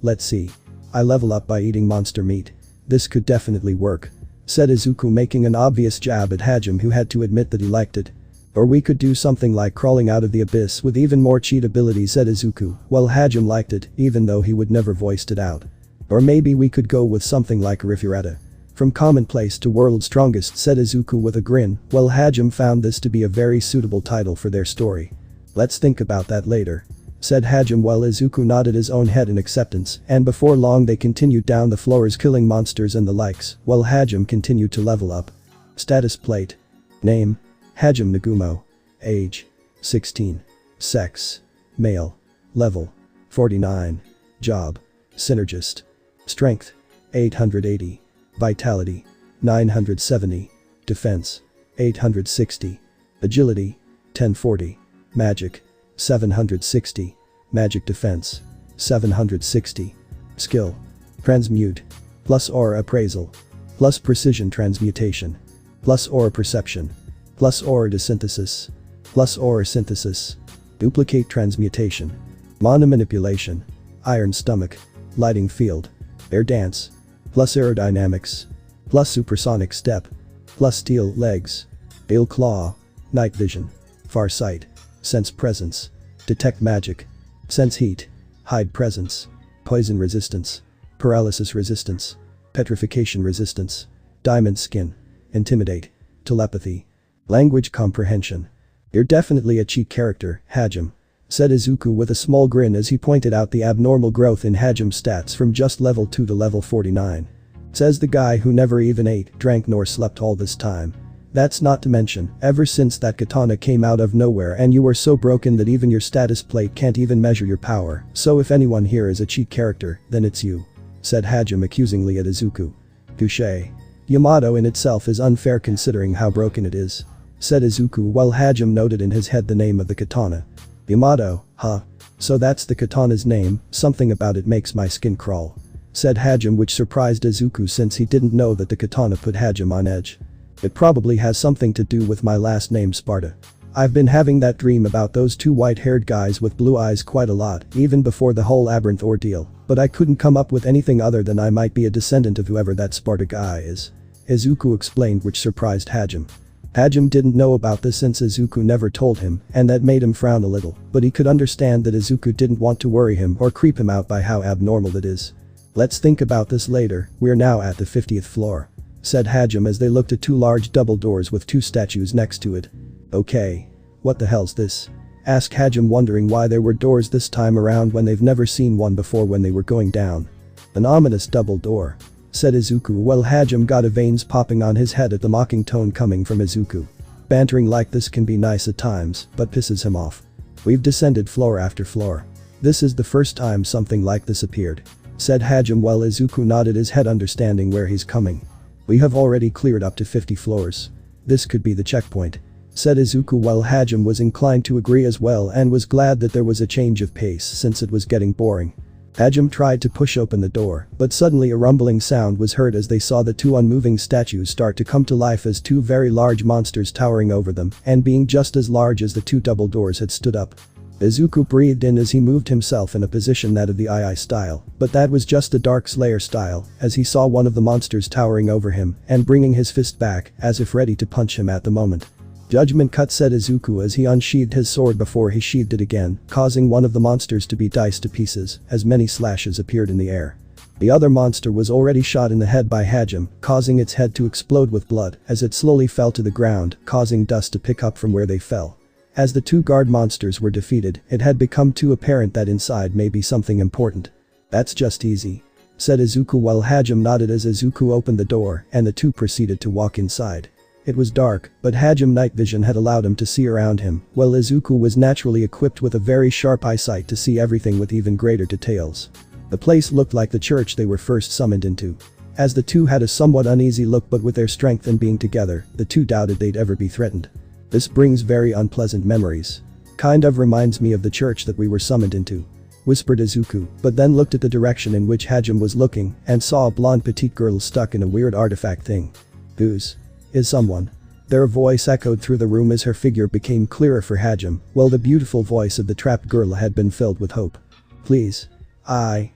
Let's see. I level up by eating monster meat. This could definitely work. Said Izuku, making an obvious jab at Hajime, who had to admit that he liked it. Or we could do something like crawling out of the abyss with even more cheat ability, said Izuku, while Hajime liked it even though he would never voiced it out. Or maybe we could go with something like Rifureta. From commonplace to world's strongest, said Izuku with a grin, while Hajime found this to be a very suitable title for their story. Let's think about that later. Said Hajime while Izuku nodded his own head in acceptance, and before long they continued down the floors killing monsters and the likes, while Hajime continued to level up. Status plate. Name. Hajime Nagumo. Age. 16. Sex. Male. Level. 49. Job. Synergist. Strength. 880. Vitality. 970. Defense. 860. Agility. 1040. Magic. 760. Magic defense. 760. Skill. Transmute. plus aura appraisal, plus precision transmutation, plus aura perception, plus aura desynthesis, plus aura synthesis, duplicate transmutation, mana manipulation, iron stomach, lighting field, air dance, plus aerodynamics, plus supersonic step, plus steel legs, ale claw, night vision, far sight, sense presence, detect magic, sense heat, hide presence, poison resistance, paralysis resistance, petrification resistance, diamond skin, intimidate, telepathy, language comprehension. You're definitely a cheat character, Hajime, said Izuku with a small grin as he pointed out the abnormal growth in Hajime's stats from just level 2 to level 49. Says the guy who never even ate, drank nor slept all this time. That's not to mention, ever since that katana came out of nowhere and you were so broken that even your status plate can't even measure your power, so if anyone here is a cheat character, then it's you, said Hajime accusingly at Izuku. Touché. Yamato in itself is unfair considering how broken it is, said Izuku while Hajime noted in his head the name of the katana. Yamato, huh? So that's the katana's name, something about it makes my skin crawl, said Hajime, which surprised Izuku since he didn't know that the katana put Hajime on edge. It probably has something to do with my last name Sparda. I've been having that dream about those two white-haired guys with blue eyes quite a lot, even before the whole labyrinth ordeal, but I couldn't come up with anything other than I might be a descendant of whoever that Sparda guy is, Izuku explained, which surprised Hajime. Hajime didn't know about this since Izuku never told him, and that made him frown a little, but he could understand that Izuku didn't want to worry him or creep him out by how abnormal it is. Let's think about this later, we're now at the 50th floor, said Hajime as they looked at two large double doors with two statues next to it. Okay. What the hell's this? Asked Hajime, wondering why there were doors this time around when they've never seen one before when they were going down. An ominous double door, said Izuku while Hajime got a veins popping on his head at the mocking tone coming from Izuku. Bantering like this can be nice at times, but pisses him off. We've descended floor after floor. This is the first time something like this appeared, said Hajime while Izuku nodded his head, understanding where he's coming. We have already cleared up to 50 floors. This could be the checkpoint, said Izuku while Hajime was inclined to agree as well and was glad that there was a change of pace since it was getting boring. Hajime tried to push open the door, but suddenly a rumbling sound was heard as they saw the two unmoving statues start to come to life as two very large monsters towering over them and being just as large as the two double doors had stood up. Izuku breathed in as he moved himself in a position that of the II style, but that was just the Dark Slayer style, as he saw one of the monsters towering over him and bringing his fist back as if ready to punch him at the moment. Judgment cut, said Izuku as he unsheathed his sword before he sheathed it again, causing one of the monsters to be diced to pieces as many slashes appeared in the air. The other monster was already shot in the head by Hajime, causing its head to explode with blood as it slowly fell to the ground, causing dust to pick up from where they fell. As the two guard monsters were defeated, it had become too apparent that inside may be something important. That's just easy, said Izuku while Hajime nodded as Izuku opened the door and the two proceeded to walk inside. It was dark, but Hajime night vision had allowed him to see around him, while Izuku was naturally equipped with a very sharp eyesight to see everything with even greater details. The place looked like the church they were first summoned into. As the two had a somewhat uneasy look, but with their strength and being together, the two doubted they'd ever be threatened. This brings very unpleasant memories. Kind of reminds me of the church that we were summoned into, whispered Izuku, but then looked at the direction in which Hajime was looking and saw a blonde petite girl stuck in a weird artifact thing. Whose? Is someone? Their voice echoed through the room as her figure became clearer for Hajime, while the beautiful voice of the trapped girl had been filled with hope. Please. Her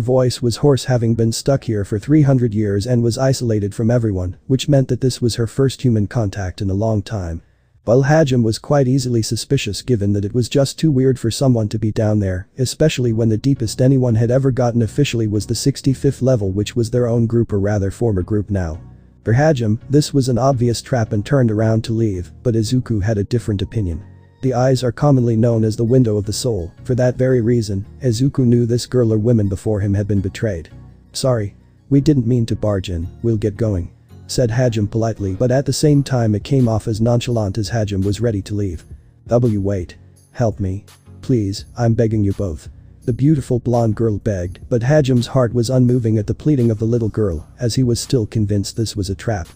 voice was hoarse, having been stuck here for 300 years and was isolated from everyone, which meant that this was her first human contact in a long time. While Hajime was quite easily suspicious given that it was just too weird for someone to be down there, especially when the deepest anyone had ever gotten officially was the 65th level, which was their own group, or rather former group now. For Hajime, this was an obvious trap and turned around to leave, but Izuku had a different opinion. The eyes are commonly known as the window of the soul. For that very reason, Izuku knew this girl or women before him had been betrayed. Sorry. We didn't mean to barge in, we'll get going, said Hajime politely, but at the same time it came off as nonchalant as Hajime was ready to leave. Wait. Help me. Please, I'm begging you both, the beautiful blonde girl begged, but Hajime's heart was unmoving at the pleading of the little girl, as he was still convinced this was a trap.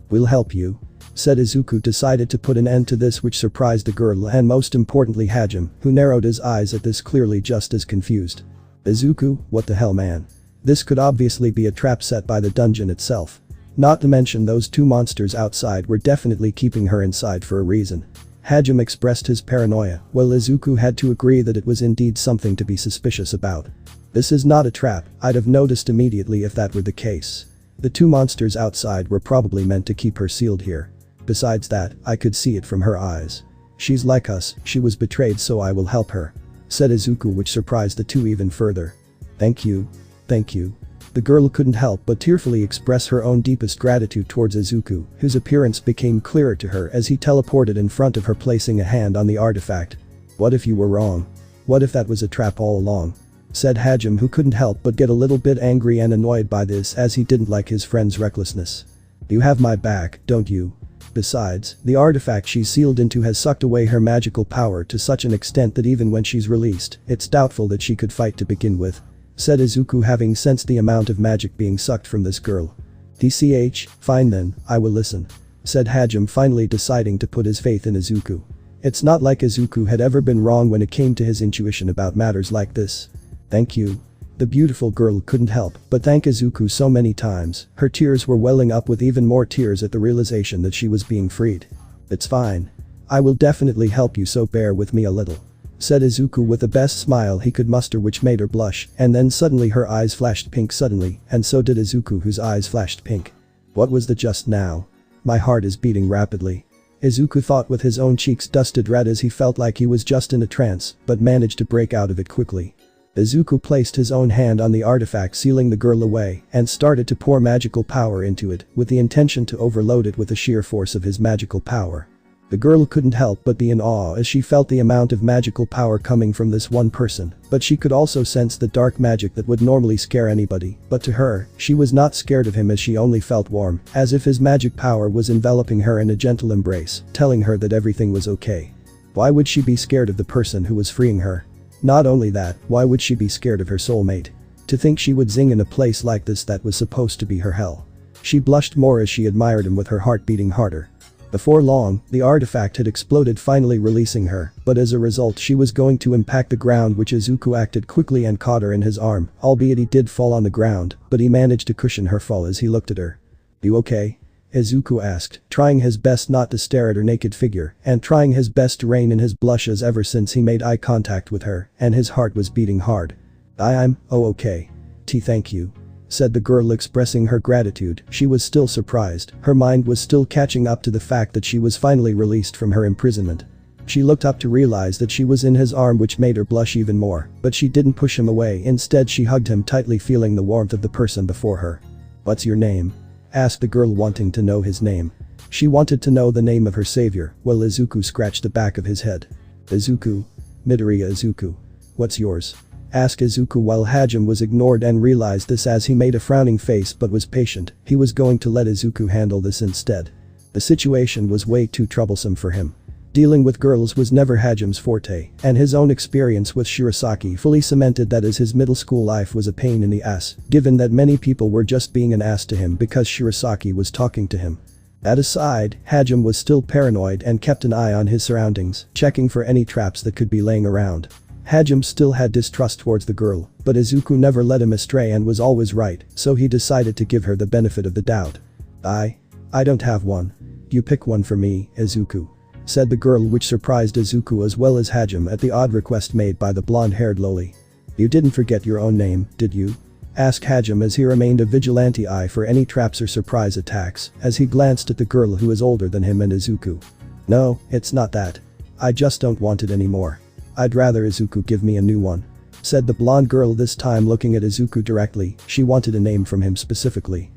We'll help you, said Izuku, decided to put an end to this, which surprised the girl and most importantly Hajime, who narrowed his eyes at this, clearly just as confused. Izuku, what the hell, man? This could obviously be a trap set by the dungeon itself. Not to mention those two monsters outside were definitely keeping her inside for a reason. Harem expressed his paranoia, while Izuku had to agree that it was indeed something to be suspicious about. This is not a trap, I'd have noticed immediately if that were the case. The two monsters outside were probably meant to keep her sealed here. Besides that, I could see it from her eyes. She's like us, she was betrayed, so I will help her, said Izuku, which surprised the two even further. Thank you. Thank you. The girl couldn't help but tearfully express her own deepest gratitude towards Izuku, whose appearance became clearer to her as he teleported in front of her, placing a hand on the artifact. What if you were wrong? What if that was a trap all along? Said Harem, who couldn't help but get a little bit angry and annoyed by this, as he didn't like his friend's recklessness. You have my back, don't you? Besides, the artifact she's sealed into has sucked away her magical power to such an extent that even when she's released, it's doubtful that she could fight to begin with, said Izuku, having sensed the amount of magic being sucked from this girl. TCH, fine then, I will listen, said Harem, finally deciding to put his faith in Izuku. It's not like Izuku had ever been wrong when it came to his intuition about matters like this. Thank you. The beautiful girl couldn't help but thank Izuku so many times, her tears were welling up with even more tears at the realization that she was being freed. It's fine. I will definitely help you, so bear with me a little, said Izuku with the best smile he could muster, which made her blush, and then suddenly her eyes flashed pink suddenly, and so did Izuku, whose eyes flashed pink. What was the just now? My heart is beating rapidly, Izuku thought, with his own cheeks dusted red as he felt like he was just in a trance, but managed to break out of it quickly. Izuku placed his own hand on the artifact, sealing the girl away, and started to pour magical power into it, with the intention to overload it with the sheer force of his magical power. The girl couldn't help but be in awe as she felt the amount of magical power coming from this one person, but she could also sense the dark magic that would normally scare anybody, but to her, she was not scared of him, as she only felt warm, as if his magic power was enveloping her in a gentle embrace, telling her that everything was okay. Why would she be scared of the person who was freeing her? Not only that, why would she be scared of her soulmate? To think she would zing in a place like this that was supposed to be her hell. She blushed more as she admired him, with her heart beating harder. Before long, the artifact had exploded, finally releasing her, but as a result she was going to impact the ground, which Izuku acted quickly and caught her in his arm, albeit he did fall on the ground, but he managed to cushion her fall as he looked at her. You okay? Izuku asked, trying his best not to stare at her naked figure, and trying his best to rein in his blushes ever since he made eye contact with her, and his heart was beating hard. I'm okay. Thank you, said the girl, expressing her gratitude. She was still surprised, her mind was still catching up to the fact that she was finally released from her imprisonment. She looked up to realize that she was in his arm, which made her blush even more, but she didn't push him away, instead she hugged him tightly, feeling the warmth of the person before her. What's your name? Asked the girl, wanting to know his name. She wanted to know the name of her savior, while Izuku scratched the back of his head. Izuku Midoriya. Izuku. What's yours? Asked Izuku, while Harem was ignored and realized this as he made a frowning face but was patient. He was going to let Izuku handle this instead. The situation was way too troublesome for him. Dealing with girls was never Harem's forte, and his own experience with Shirasaki fully cemented that, as his middle school life was a pain in the ass, given that many people were just being an ass to him because Shirasaki was talking to him. That aside, Harem was still paranoid and kept an eye on his surroundings, checking for any traps that could be laying around. Harem still had distrust towards the girl, but Izuku never led him astray and was always right, so he decided to give her the benefit of the doubt. I don't have one. You pick one for me, Izuku, said the girl, which surprised Izuku as well as Harem at the odd request made by the blonde-haired loli. You didn't forget your own name, did you? Asked Harem as he remained a vigilante eye for any traps or surprise attacks, as he glanced at the girl who is older than him and Izuku. No, it's not that. I just don't want it anymore. I'd rather Izuku give me a new one, said the blonde girl, this time looking at Izuku directly. She wanted a name from him specifically.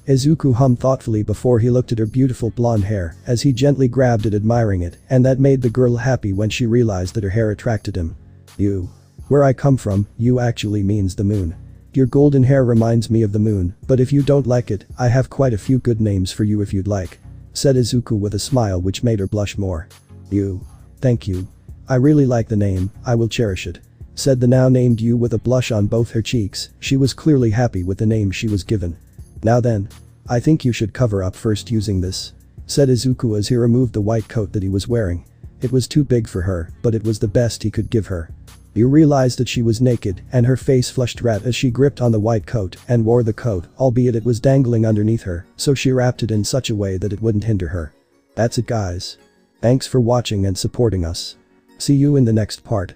Izuku hummed thoughtfully before he looked at her beautiful blonde hair, as he gently grabbed it, admiring it, and that made the girl happy when she realized that her hair attracted him. You. Where I come from, you actually means the moon. Your golden hair reminds me of the moon, but if you don't like it, I have quite a few good names for you if you'd like, said Izuku with a smile which made her blush more. You. Thank you. I really like the name, I will cherish it, said the now named Yu with a blush on both her cheeks. She was clearly happy with the name she was given. Now then. I think you should cover up first using this, said Izuku as he removed the white coat that he was wearing. It was too big for her, but it was the best he could give her. You realized that she was naked and her face flushed red as she gripped on the white coat and wore the coat, albeit it was dangling underneath her, so she wrapped it in such a way that it wouldn't hinder her. That's it guys. Thanks for watching and supporting us. See you in the next part.